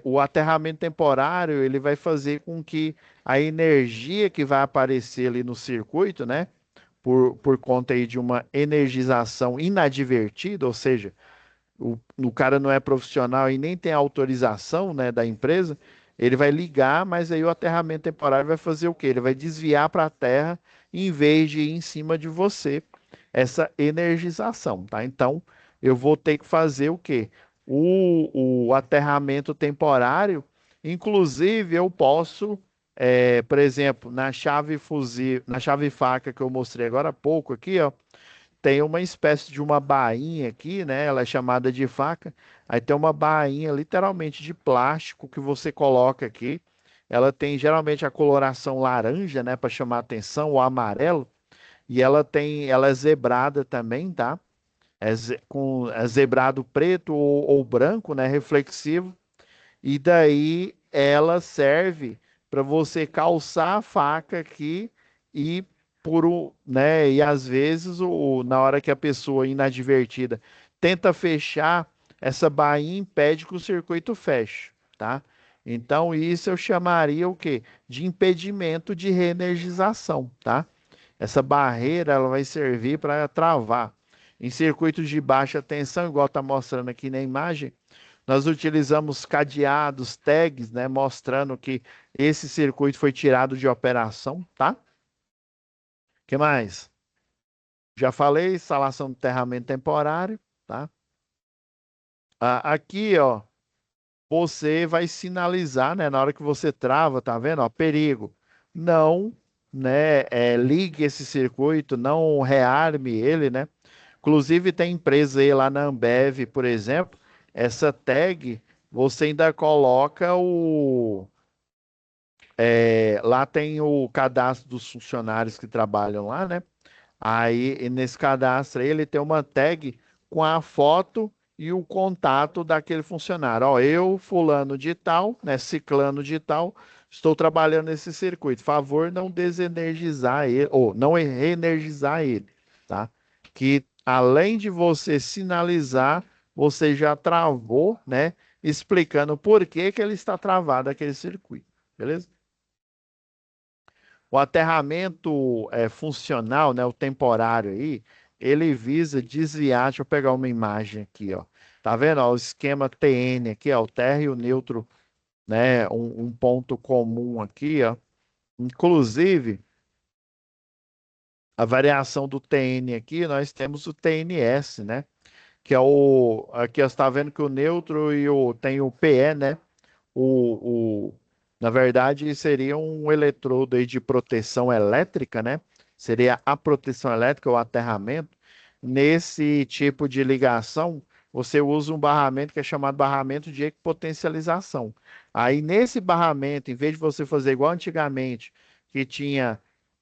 o aterramento temporário ele vai fazer com que a energia que vai aparecer ali no circuito, né, por conta aí de uma energização inadvertida, ou seja, o cara não é profissional e nem tem autorização, né, da empresa, ele vai ligar, mas aí o aterramento temporário vai fazer o quê? Ele vai desviar para a terra em vez de ir em cima de você essa energização, tá? Então, eu vou ter que fazer o quê? O aterramento temporário, inclusive eu posso, por exemplo, na chave fusível, na chave faca que eu mostrei agora há pouco aqui, ó, tem uma espécie de uma bainha aqui, né? Ela é chamada de faca. Aí tem uma bainha literalmente de plástico que você coloca aqui. Ela tem geralmente a coloração laranja, né, para chamar atenção, ou amarelo, e ela é zebrada também, tá? É zebrado preto ou branco, né, reflexivo. E daí ela serve para você calçar a faca aqui e né? E às vezes na hora que a pessoa inadvertida tenta fechar, essa bainha impede que o circuito feche, tá? Então isso eu chamaria o quê? De impedimento de reenergização, tá? Essa barreira ela vai servir para travar. Em circuitos de baixa tensão, igual está mostrando aqui na imagem, nós utilizamos cadeados, tags, né, mostrando que esse circuito foi tirado de operação, tá? Que mais? Já falei, instalação de aterramento temporário, tá? Aqui, ó, você vai sinalizar, né, na hora que você trava, tá vendo? Ó, perigo. Não né, ligue esse circuito, não rearme ele, né? Inclusive tem empresa aí lá na Ambev, por exemplo, essa tag você ainda coloca lá tem o cadastro dos funcionários que trabalham lá, né? Aí, e nesse cadastro aí, ele tem uma tag com a foto e o contato daquele funcionário. Ó, eu, fulano de tal, né, ciclano de tal, estou trabalhando nesse circuito. Favor não desenergizar ele, ou não reenergizar ele, tá? Que além de você sinalizar, você já travou, né, explicando por que que ele está travado aquele circuito, beleza? O aterramento funcional, né, o temporário aí, ele visa desviar. Deixa eu pegar uma imagem aqui, ó. Tá vendo? Ó, o esquema TN aqui, ó, o terra e o neutro, né, um ponto comum aqui, ó. Inclusive, a variação do TN aqui, nós temos o TNS, né? Que é o. Aqui, ó, você está vendo que o neutro tem o PE, né? O, na verdade, seria um eletrodo aí de proteção elétrica, né? Seria a proteção elétrica, o aterramento. Nesse tipo de ligação, você usa um barramento que é chamado barramento de equipotencialização. Aí, nesse barramento, em vez de você fazer igual antigamente, que tinha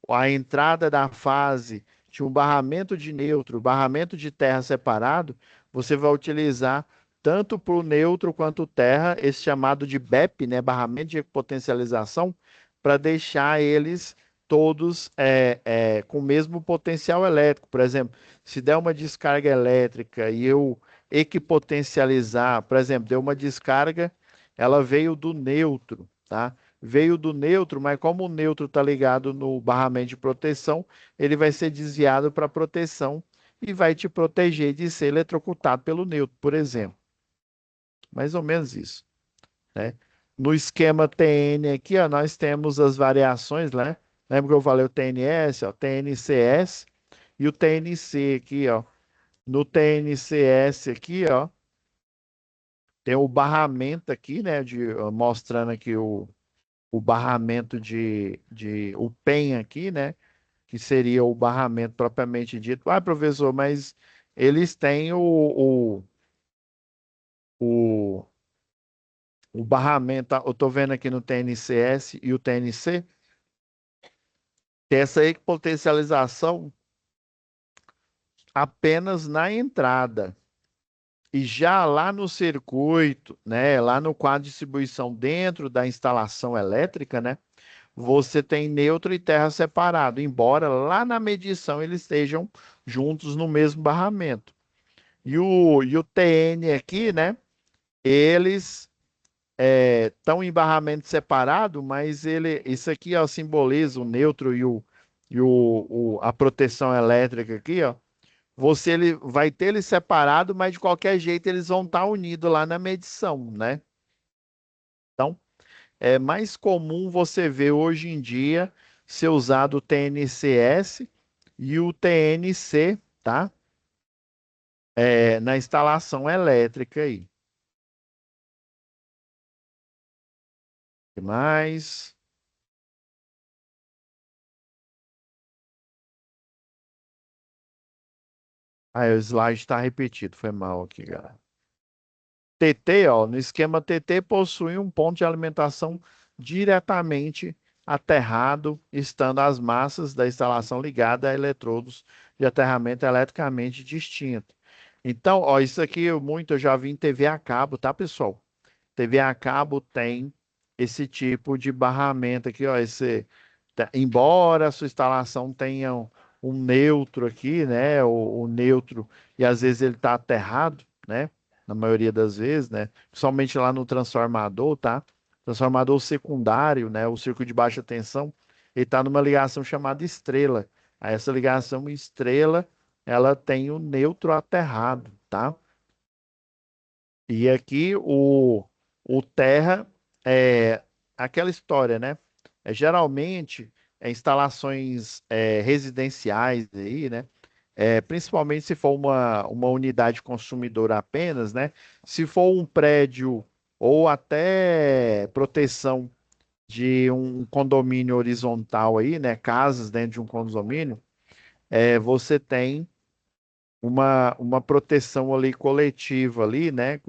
a entrada da fase, tinha um barramento de neutro, barramento de terra separado, você vai utilizar tanto para o neutro quanto terra, esse chamado de BEP, né, barramento de potencialização, para deixar eles todos com o mesmo potencial elétrico. Por exemplo, se der uma descarga elétrica e eu equipotencializar, por exemplo, deu uma descarga, ela veio do neutro, tá? Veio do neutro, mas como o neutro está ligado no barramento de proteção, ele vai ser desviado para proteção e vai te proteger de ser eletrocutado pelo neutro, por exemplo. Mais ou menos isso, né? No esquema TN aqui, ó, nós temos as variações, né? Lembra que eu falei o TNS, ó, TNCS e o TNC aqui, ó. No TNCS aqui, ó, tem o barramento aqui, né? Ó, mostrando aqui o barramento o PEN aqui, né? Que seria o barramento propriamente dito. Ah, professor, mas eles têm o, o barramento, eu estou vendo aqui no TNCS e o TNC, tem essa potencialização apenas na entrada. E já lá no circuito, né, lá no quadro de distribuição dentro da instalação elétrica, né, você tem neutro e terra separado, embora lá na medição eles estejam juntos no mesmo barramento. E o TN aqui, né, eles estão em barramento separado, mas isso aqui ó, simboliza o neutro a proteção elétrica aqui, ó. Ele vai ter ele separado, mas de qualquer jeito eles vão estar unidos lá na medição, né? Então, é mais comum você ver hoje em dia ser usado o TNCS e o TNC, tá? Na instalação elétrica aí. O que mais? Ah, o slide está repetido, foi mal aqui, galera. TT, ó, no esquema TT possui um ponto de alimentação diretamente aterrado, estando as massas da instalação ligada a eletrodos de aterramento eletricamente distintos. Então, ó, isso aqui eu já vi em TV a cabo, tá, pessoal? TV a cabo tem esse tipo de barramento aqui, ó, embora a sua instalação tenha um neutro aqui, né, o neutro, e às vezes ele está aterrado, né, na maioria das vezes, né, principalmente lá no transformador, tá? Transformador secundário, né, o circuito de baixa tensão, ele está numa ligação chamada estrela. Aí essa ligação estrela, ela tem o neutro aterrado, tá? E aqui o terra é aquela história, né? Geralmente instalações residenciais aí, né? Principalmente se for uma unidade consumidora apenas, né? Se for um prédio ou até proteção de um condomínio horizontal aí, né? Casas dentro de um condomínio, você tem uma proteção ali coletiva ali, né?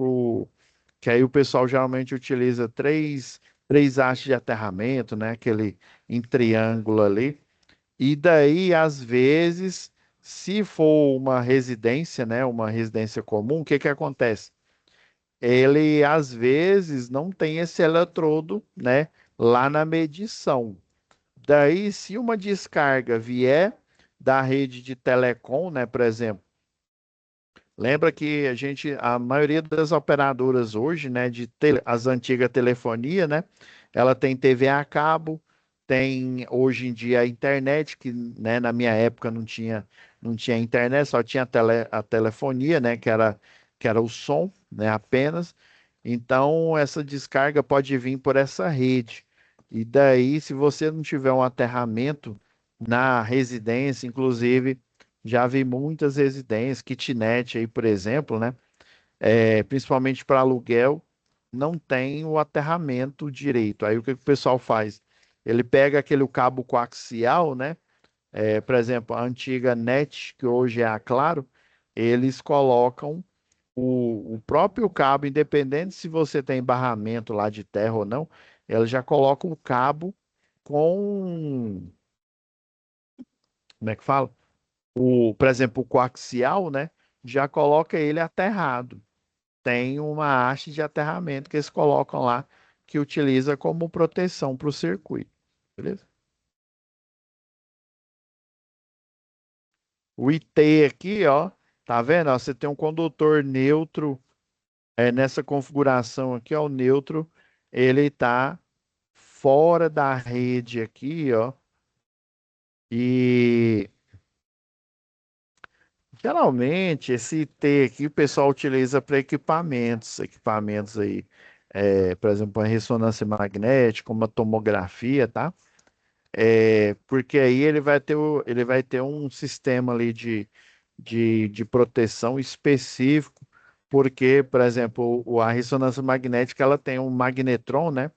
Que aí o pessoal geralmente utiliza três hastes de aterramento, né? Aquele em triângulo ali. E daí, às vezes, se for uma residência, né? Uma residência comum, o que que acontece? Ele às vezes não tem esse eletrodo, né? Lá na medição. Daí, se uma descarga vier da rede de telecom, né? Por exemplo, lembra que a maioria das operadoras hoje, né, as antigas telefonia, né, ela tem TV a cabo, tem hoje em dia a internet, que, né, na minha época não tinha internet, só tinha a telefonia, né, que era o som, né, apenas. Então, essa descarga pode vir por essa rede. E daí, se você não tiver um aterramento na residência, inclusive já vi muitas residências, kitnet aí, por exemplo, né? Principalmente para aluguel, não tem o aterramento direito. Aí o que que o pessoal faz? Ele pega aquele cabo coaxial, né? Por exemplo, a antiga NET, que hoje é a Claro, eles colocam o próprio cabo, independente se você tem barramento lá de terra ou não, eles já colocam o cabo com, como é que fala? Por exemplo, o coaxial, né? Já coloca ele aterrado. Tem uma haste de aterramento que eles colocam lá que utiliza como proteção para o circuito. Beleza? O IT aqui, ó, tá vendo? Ó, você tem um condutor neutro nessa configuração aqui, ó, o neutro, ele tá fora da rede aqui, ó, e geralmente, esse IT aqui o pessoal utiliza para equipamentos aí, por exemplo, a ressonância magnética, uma tomografia, tá? Porque aí ele vai ter um sistema ali de proteção específico, porque, por exemplo, a ressonância magnética ela tem um magnetron, né?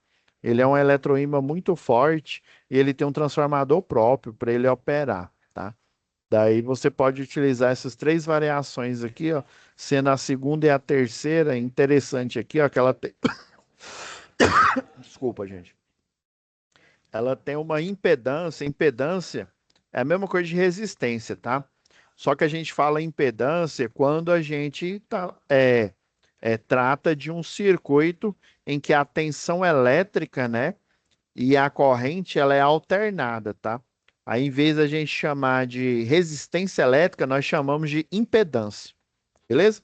Ele é um eletroímã muito forte e ele tem um transformador próprio para ele operar, tá? Daí você pode utilizar essas três variações aqui, ó, sendo a segunda e a terceira interessante aqui, ó, que ela tem. Desculpa, gente. Ela tem uma impedância. Impedância é a mesma coisa de resistência, tá? Só que a gente fala impedância quando a gente trata de um circuito em que a tensão elétrica, né, e a corrente ela é alternada, tá? Aí, em vez da gente chamar de resistência elétrica, nós chamamos de impedância, beleza?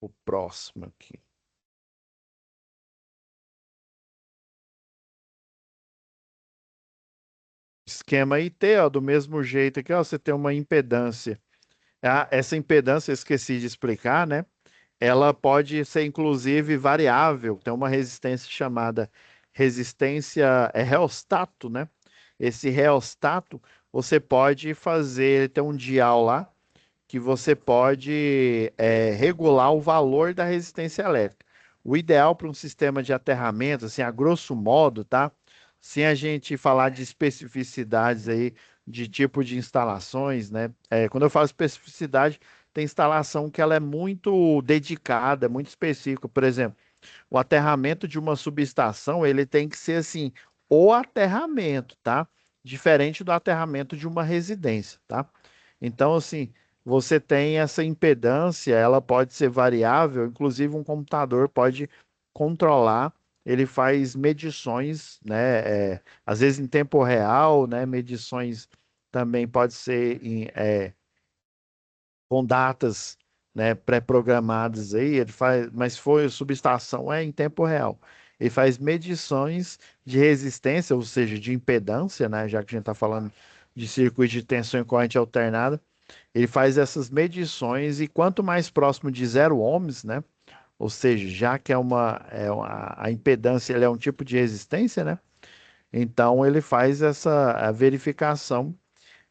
O próximo aqui. Esquema IT, ó, do mesmo jeito aqui, ó, você tem uma impedância. Essa impedância, eu esqueci de explicar, né? Ela pode ser inclusive variável. Tem uma resistência chamada resistência reostato, né? Esse reostato, você pode fazer, tem um dial lá que você pode regular o valor da resistência elétrica. O ideal para um sistema de aterramento, assim, a grosso modo, tá? Sem a gente falar de especificidades aí de tipo de instalações, né? Quando eu falo especificidade, tem instalação que ela é muito dedicada, muito específica. Por exemplo, o aterramento de uma subestação, ele tem que ser assim, o aterramento, tá? Diferente do aterramento de uma residência, tá? Então, assim, você tem essa impedância, ela pode ser variável, inclusive um computador pode controlar, ele faz medições, né? Às vezes em tempo real, né? Medições também pode ser com datas, né, pré-programadas aí, ele faz, mas foi subestação em tempo real. Ele faz medições de resistência, ou seja, de impedância, né, já que a gente está falando de circuito de tensão e corrente alternada. Ele faz essas medições e quanto mais próximo de 0 ohms, né, ou seja, já que a impedância ele é um tipo de resistência, né, então ele faz essa a verificação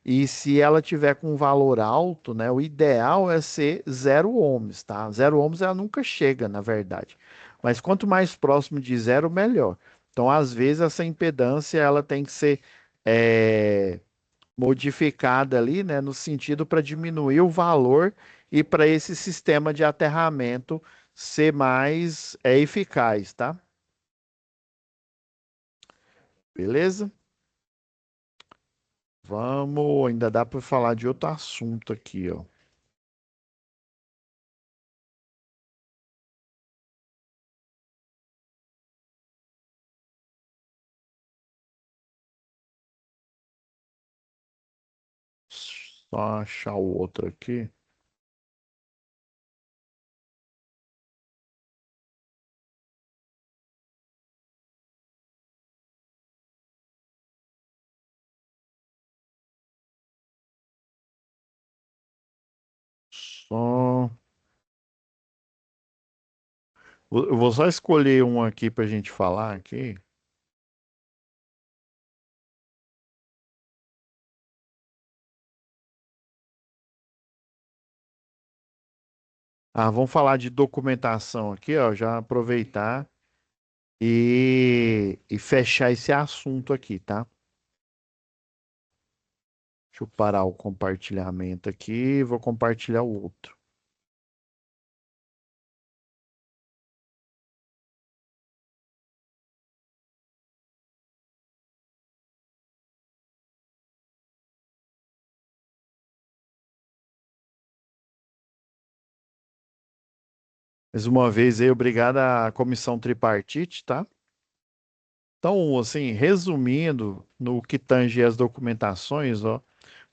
e se ela tiver com um valor alto, né, o ideal é ser 0 ohms, tá? 0 ohms ela nunca chega, na verdade. Mas quanto mais próximo de zero, melhor. Então, às vezes, essa impedância ela tem que ser é, modificada ali, né, no sentido para diminuir o valor e para esse sistema de aterramento ser mais eficaz, tá? Beleza? Vamos, ainda dá para falar de outro assunto aqui, ó. Só achar o outro aqui. Só... Eu vou só escolher um aqui para a gente falar aqui. Ah, vamos falar de documentação aqui, ó. Já aproveitar e fechar esse assunto aqui, tá? Deixa eu parar o compartilhamento aqui e vou compartilhar o outro. Mais uma vez aí, obrigado à comissão tripartite, tá? Então, assim, resumindo, no que tange as documentações, ó,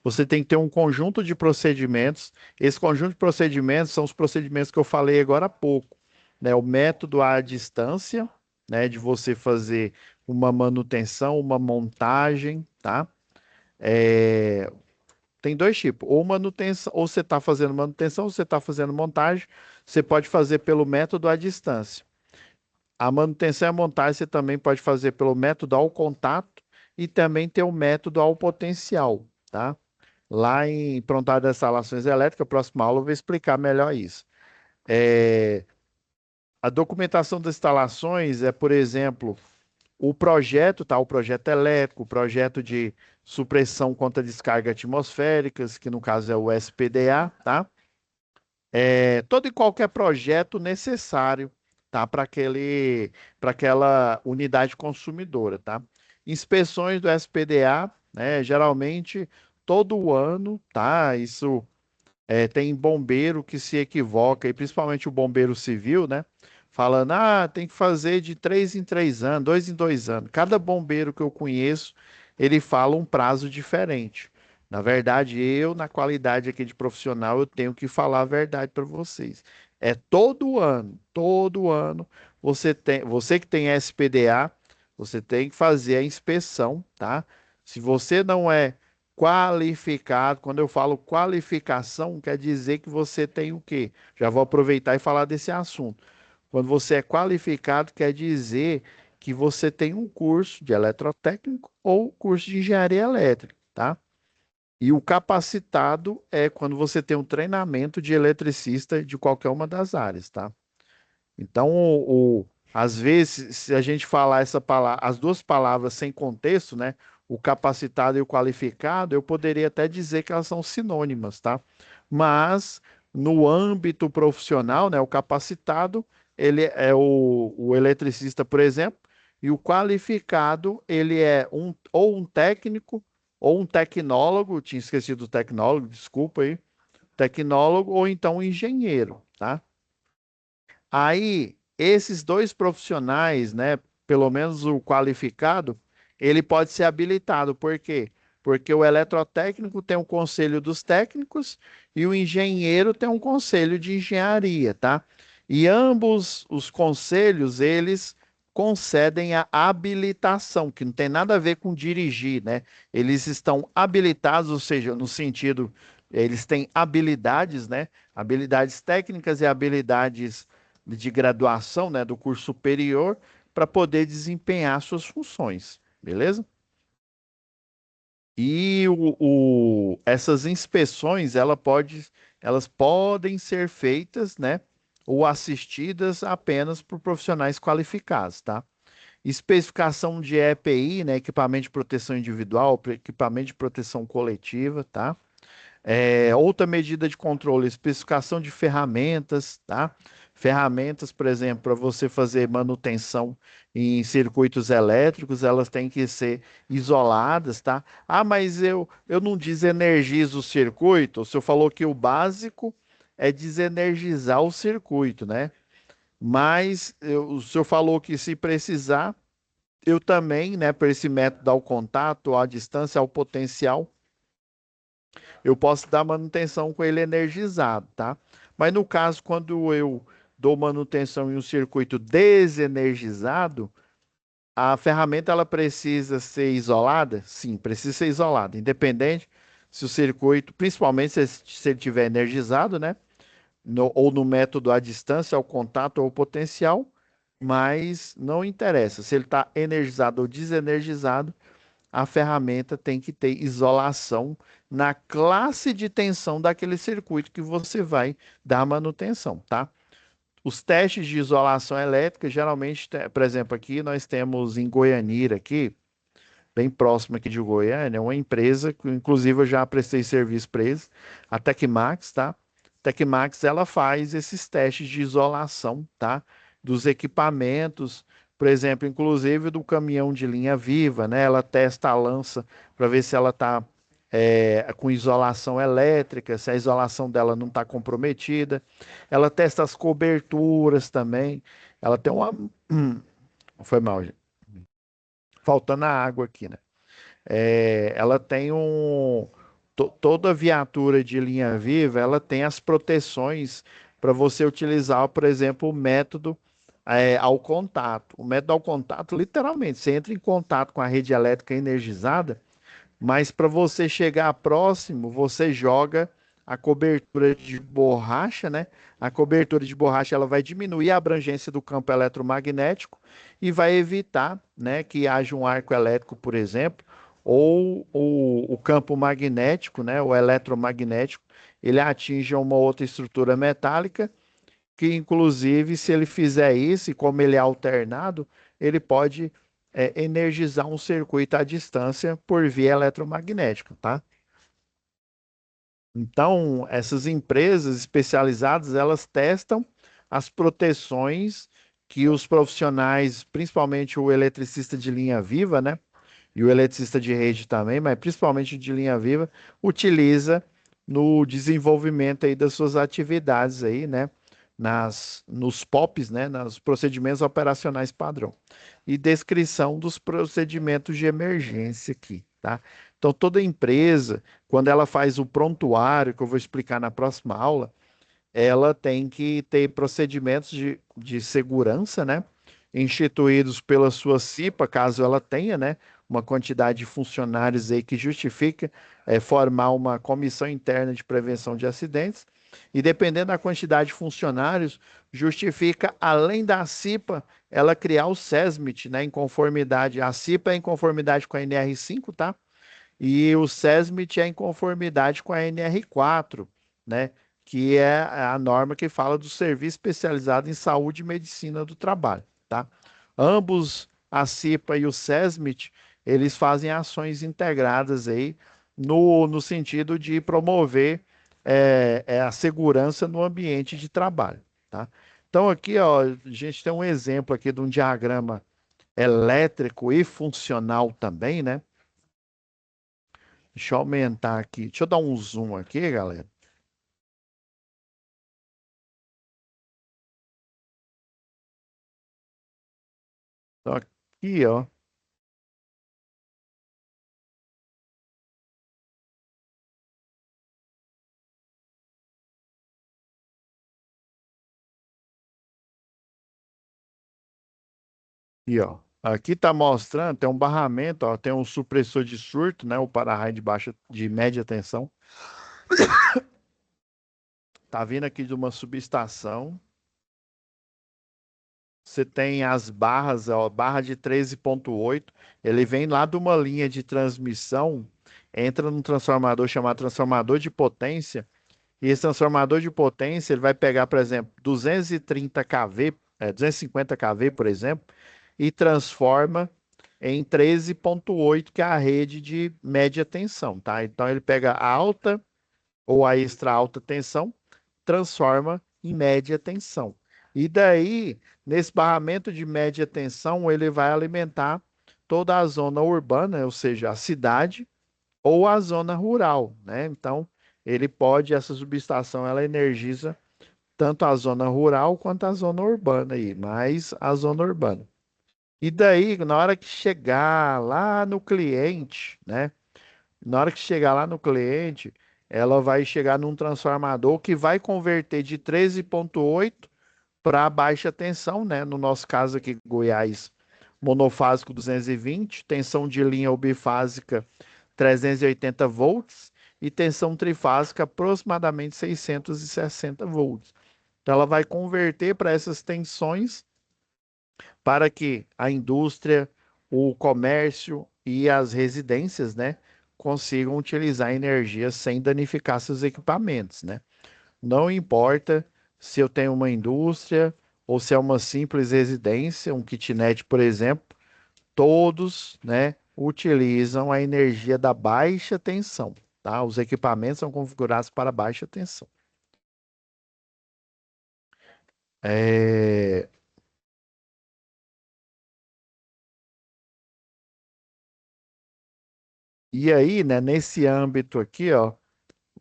você tem que ter um conjunto de procedimentos. Esse conjunto de procedimentos são os procedimentos que eu falei agora há pouco, né? O método à distância, né? De você fazer uma manutenção, uma montagem, tá? É, tem dois tipos, ou manutenção, ou você está fazendo manutenção, ou você está fazendo montagem. Você pode fazer pelo método à distância. A manutenção e a montagem você também pode fazer pelo método ao contato e também tem o método ao potencial, tá? Lá em Prontuário das Instalações Elétricas, próxima aula, eu vou explicar melhor isso. É, a documentação das instalações é, por exemplo, o projeto, tá? O projeto elétrico, o projeto de supressão contra descargas atmosféricas, que no caso é o SPDA, tá? Todo e qualquer projeto necessário, tá? Para aquela unidade consumidora, tá? Inspeções do SPDA, né? Geralmente todo ano, tá? Isso tem bombeiro que se equivoca, e principalmente o bombeiro civil, né? Falando, tem que fazer de 3 em 3 anos, 2 em 2 anos. Cada bombeiro que eu conheço, ele fala um prazo diferente. Na verdade, eu, na qualidade aqui de profissional, eu tenho que falar a verdade para vocês. É todo ano, você que tem SPDA, você tem que fazer a inspeção, tá? Se você não é qualificado, quando eu falo qualificação, quer dizer que você tem o quê? Já vou aproveitar e falar desse assunto. Quando você é qualificado, quer dizer que você tem um curso de eletrotécnico ou curso de engenharia elétrica, tá? E o capacitado é quando você tem um treinamento de eletricista de qualquer uma das áreas, tá? Então, às vezes, se a gente falar essa palavra, as duas palavras sem contexto, né? O capacitado e o qualificado, eu poderia até dizer que elas são sinônimas, tá? Mas no âmbito profissional, né? O capacitado, ele é o eletricista, por exemplo, e o qualificado, ele é ou um técnico ou um tecnólogo, tinha esquecido o tecnólogo, desculpa aí, tecnólogo ou então um engenheiro, tá? Aí, esses dois profissionais, né, pelo menos o qualificado, ele pode ser habilitado. Por quê? Porque o eletrotécnico tem um conselho dos técnicos e o engenheiro tem um conselho de engenharia, tá? E ambos os conselhos, eles concedem a habilitação, que não tem nada a ver com dirigir, né? Eles estão habilitados, ou seja, no sentido, eles têm habilidades, né? Habilidades técnicas e habilidades de graduação, né, do curso superior, para poder desempenhar suas funções, beleza? E essas inspeções, elas podem ser feitas, né, ou assistidas apenas por profissionais qualificados, tá? Especificação de EPI, né, equipamento de proteção individual, equipamento de proteção coletiva, tá? Outra medida de controle, especificação de ferramentas, tá? Ferramentas, por exemplo, para você fazer manutenção em circuitos elétricos, elas têm que ser isoladas, tá? Ah, mas eu não desenergizo o circuito. O senhor falou que o básico é desenergizar o circuito, né? Mas o senhor falou que se precisar, eu também, né, para esse método ao contato, à distância, ao potencial, eu posso dar manutenção com ele energizado, tá? Mas no caso, quando eu dou manutenção em um circuito desenergizado, a ferramenta ela precisa ser isolada? Sim, precisa ser isolada, independente se o circuito, principalmente se ele estiver energizado, né? Ou no método à distância, ao contato ou potencial, mas não interessa se ele está energizado ou desenergizado, a ferramenta tem que ter isolação na classe de tensão daquele circuito que você vai dar manutenção, tá? Os testes de isolação elétrica, geralmente, por exemplo, aqui nós temos em Goianira, aqui, bem próximo aqui de Goiânia, uma empresa que, inclusive, eu já prestei serviço para eles, a Tecmax, tá? Tecmax, ela faz esses testes de isolação, tá? Dos equipamentos, por exemplo, inclusive do caminhão de linha viva, né? Ela testa a lança para ver se ela está com isolação elétrica, se a isolação dela não está comprometida. Ela testa as coberturas também. Ela tem uma. Foi mal, gente. Faltando a água aqui, né? Ela tem toda viatura de linha viva, ela tem as proteções para você utilizar, por exemplo, o método ao contato. O método ao contato, literalmente, você entra em contato com a rede elétrica energizada, mas para você chegar próximo, você joga a cobertura de borracha, né? A cobertura de borracha ela vai diminuir a abrangência do campo eletromagnético e vai evitar, né, que haja um arco elétrico, por exemplo, ou o campo magnético, né, o eletromagnético, ele atinja uma outra estrutura metálica que, inclusive, se ele fizer isso, e como ele é alternado, ele pode energizar um circuito à distância por via eletromagnética, tá? Então, essas empresas especializadas, elas testam as proteções que os profissionais, principalmente o eletricista de linha viva, né? E o eletricista de rede também, mas principalmente de linha viva, utiliza no desenvolvimento aí das suas atividades aí, né? Nos POPs, né? Nos procedimentos operacionais padrão. E descrição dos procedimentos de emergência aqui, tá? Então, toda empresa, quando ela faz o prontuário, que eu vou explicar na próxima aula, ela tem que ter procedimentos de segurança, né? Instituídos pela sua CIPA, caso ela tenha, né? Uma quantidade de funcionários aí que justifica formar uma comissão interna de prevenção de acidentes. E dependendo da quantidade de funcionários, justifica, além da CIPA, ela criar o SESMIT, né? Em conformidade. A CIPA é em conformidade com a NR5, tá? E o SESMIT é em conformidade com a NR4, né? Que é a norma que fala do serviço especializado em saúde e medicina do trabalho, tá? Ambos, a CIPA e o SESMIT, eles fazem ações integradas aí no sentido de promover a segurança no ambiente de trabalho, tá? Então aqui, ó, a gente tem um exemplo aqui de um diagrama elétrico e funcional também, né? Deixa eu aumentar aqui. Deixa eu dar um zoom aqui, galera. Então, aqui, ó. Aqui, ó. Aqui está mostrando, tem um barramento, ó, tem um supressor de surto, né? O para-raio de média tensão. Tá vindo aqui de uma subestação. Você tem as barras, ó, barra de 13,8. Ele vem lá de uma linha de transmissão, entra num transformador chamado transformador de potência E esse transformador de potência, ele vai pegar, por exemplo, 230 kV, 250 kV, por exemplo, e transforma em 13,8, que é a rede de média tensão, tá? Então ele pega a alta ou a extra alta tensão, transforma em média tensão. E daí, nesse barramento de média tensão, ele vai alimentar toda a zona urbana, ou seja, a cidade, ou a zona rural, né? Então, essa subestação, ela energiza tanto a zona rural quanto a zona urbana aí, mais a zona urbana. E daí, na hora que chegar lá no cliente, né? Na hora que chegar lá no cliente, ela vai chegar num transformador que vai converter de 13,8 para baixa tensão, né? No nosso caso aqui, Goiás, monofásico 220, tensão de linha ou bifásica 380 volts e tensão trifásica aproximadamente 660 volts. Então, ela vai converter para essas tensões para que a indústria, o comércio e as residências, né, consigam utilizar a energia sem danificar seus equipamentos, né? Não importa se eu tenho uma indústria ou se é uma simples residência, um kitnet, por exemplo, todos, né, utilizam a energia da baixa tensão, tá? Os equipamentos são configurados para baixa tensão. É, E aí, né, nesse âmbito aqui, ó,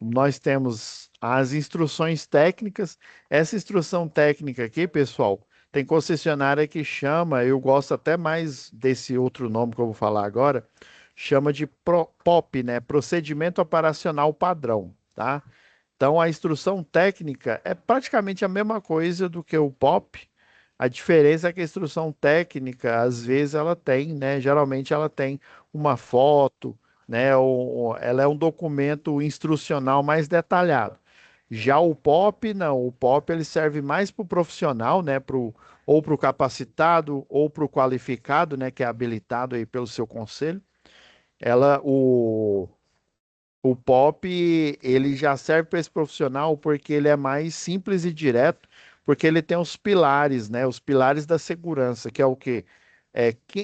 nós temos as instruções técnicas. Essa instrução técnica aqui, pessoal, tem concessionária que chama, eu gosto até mais desse outro nome que eu vou falar agora, chama de POP, né? Procedimento Operacional Padrão, tá? Então, a instrução técnica é praticamente a mesma coisa do que o POP. A diferença é que a instrução técnica, às vezes, ela tem, né? Geralmente ela tem uma foto, né? Ela é um documento instrucional mais detalhado. Já o POP, não. O POP ele serve mais para o profissional, né? Ou para o capacitado, ou para o qualificado, né? Que é habilitado aí pelo seu conselho. Ela, o pop, ele já serve para esse profissional porque ele é mais simples e direto, porque ele tem os pilares, né? Os pilares da segurança, que é o quê?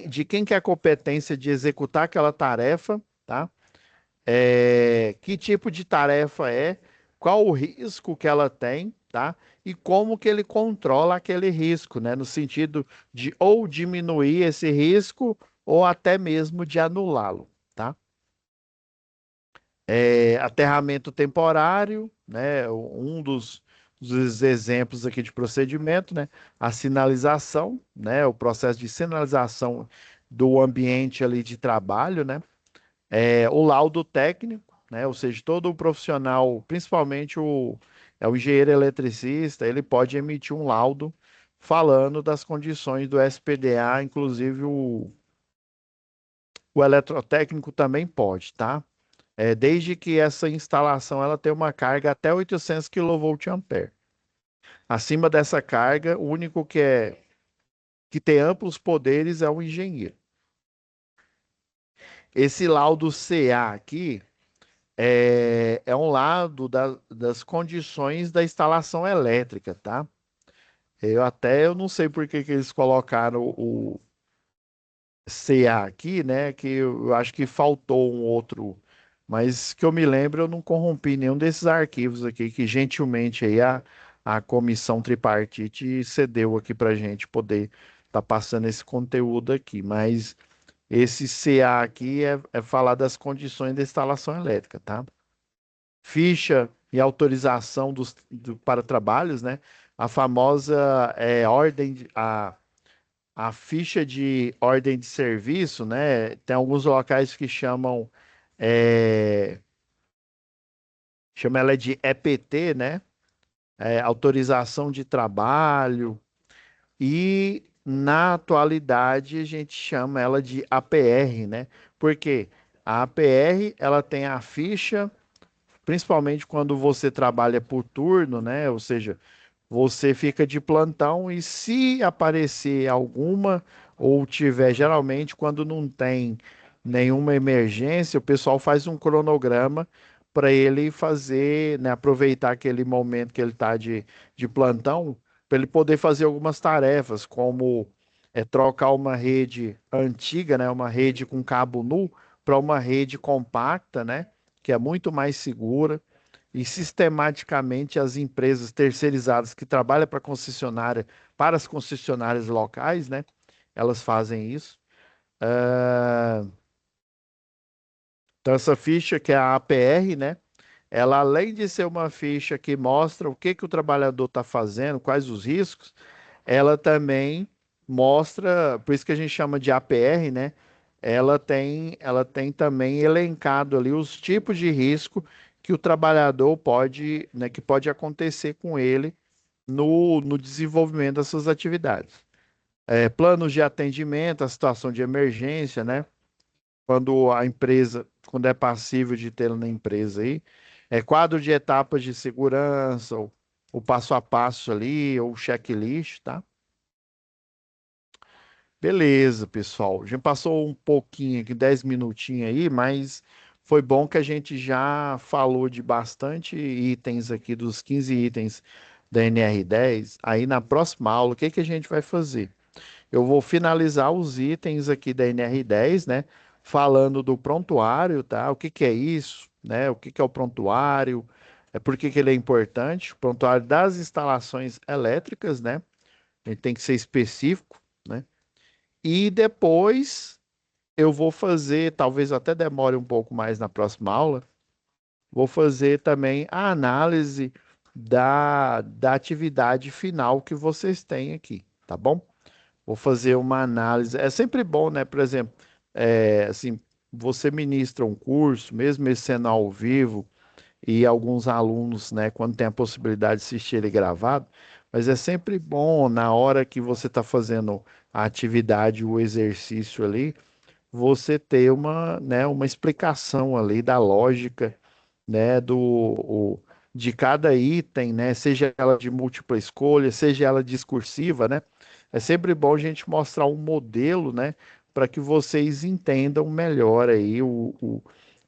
De quem que é a competência de executar aquela tarefa, tá? Que tipo de tarefa é, qual o risco que ela tem, tá? E como que ele controla aquele risco, né? No sentido de ou diminuir esse risco ou até mesmo de anulá-lo, tá? Aterramento temporário, né? Dos exemplos aqui de procedimento, né? A sinalização, né? O processo de sinalização do ambiente ali de trabalho, né? O laudo técnico, né? Ou seja, todo o profissional, principalmente o engenheiro eletricista, ele pode emitir um laudo falando das condições do SPDA, inclusive o eletrotécnico também pode, tá? Desde que essa instalação ela tenha uma carga até 800 kVA. Acima dessa carga, o único que tem amplos poderes é o engenheiro. Esse laudo CA aqui é um laudo das condições da instalação elétrica, tá? Eu não sei por que eles colocaram o CA aqui, né? Que eu acho que faltou um outro, mas que eu me lembro, eu não corrompi nenhum desses arquivos aqui que gentilmente aí a comissão tripartite cedeu aqui para gente poder estar passando esse conteúdo aqui. Mas esse CA aqui é falar das condições da instalação elétrica, tá? Ficha e autorização para trabalhos, né? A famosa ordem, a ficha de ordem de serviço, né? Tem alguns locais que é, chama ela de EPT, né? Autorização de trabalho. E na atualidade a gente chama ela de APR, né? Porque a APR ela tem a ficha, principalmente quando você trabalha por turno, né? Ou seja, você fica de plantão e se aparecer alguma ou tiver, geralmente, quando não tem nenhuma emergência, o pessoal faz um cronograma para ele fazer, né, aproveitar aquele momento que ele está de plantão, para ele poder fazer algumas tarefas, como trocar uma rede antiga, né, uma rede com cabo nu, para uma rede compacta, né, que é muito mais segura. E sistematicamente as empresas terceirizadas que trabalham para concessionária, para as concessionárias locais, né, elas fazem isso. Ah, então, essa ficha que é a APR, né? Ela, além de ser uma ficha que mostra o que que o trabalhador está fazendo, quais os riscos, ela também mostra, por isso que a gente chama de APR, né? Ela tem também elencado ali os tipos de risco que o trabalhador pode, né, que pode acontecer com ele no desenvolvimento das suas atividades. Planos de atendimento à situação de emergência, né? Quando é passível de tê-lo na empresa aí, quadro de etapas de segurança, o passo a passo ali, ou o checklist, tá? Beleza, pessoal. A gente passou um pouquinho aqui, 10 minutinhos aí, mas foi bom que a gente já falou de bastante itens aqui, dos 15 itens da NR10. Aí na próxima aula, o que que a gente vai fazer? Eu vou finalizar os itens aqui da NR10, né? Falando do prontuário, tá? O que que é isso, né? O que que é o prontuário? Por que que ele é importante? O prontuário das instalações elétricas, né? Ele tem que ser específico, né? E depois eu vou fazer, talvez até demore um pouco mais na próxima aula, vou fazer também a análise da atividade final que vocês têm aqui, tá bom? Vou fazer uma análise. É sempre bom, né? Por exemplo, assim, você ministra um curso, mesmo ele sendo ao vivo, e alguns alunos, né, quando tem a possibilidade de assistir ele gravado, mas é sempre bom na hora que você está fazendo a atividade, o exercício ali, você ter uma explicação ali da lógica, né, de cada item, né, seja ela de múltipla escolha, seja ela discursiva, né? É sempre bom a gente mostrar um modelo, né, para que vocês entendam melhor aí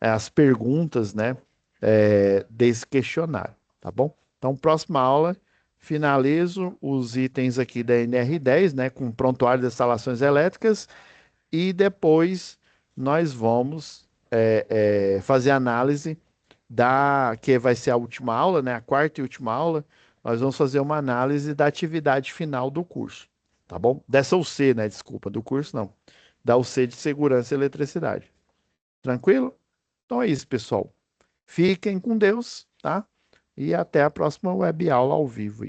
as perguntas, né, desse questionário, tá bom? Então, próxima aula, finalizo os itens aqui da NR10, né, com prontuário de instalações elétricas e depois nós vamos fazer análise que vai ser a última aula, né? A quarta e última aula, nós vamos fazer uma análise da atividade final do curso, tá bom? Dessa UC, né? Desculpa, do curso não. Da UC de Segurança e Eletricidade. Tranquilo? Então é isso, pessoal. Fiquem com Deus, tá? E até a próxima web aula ao vivo.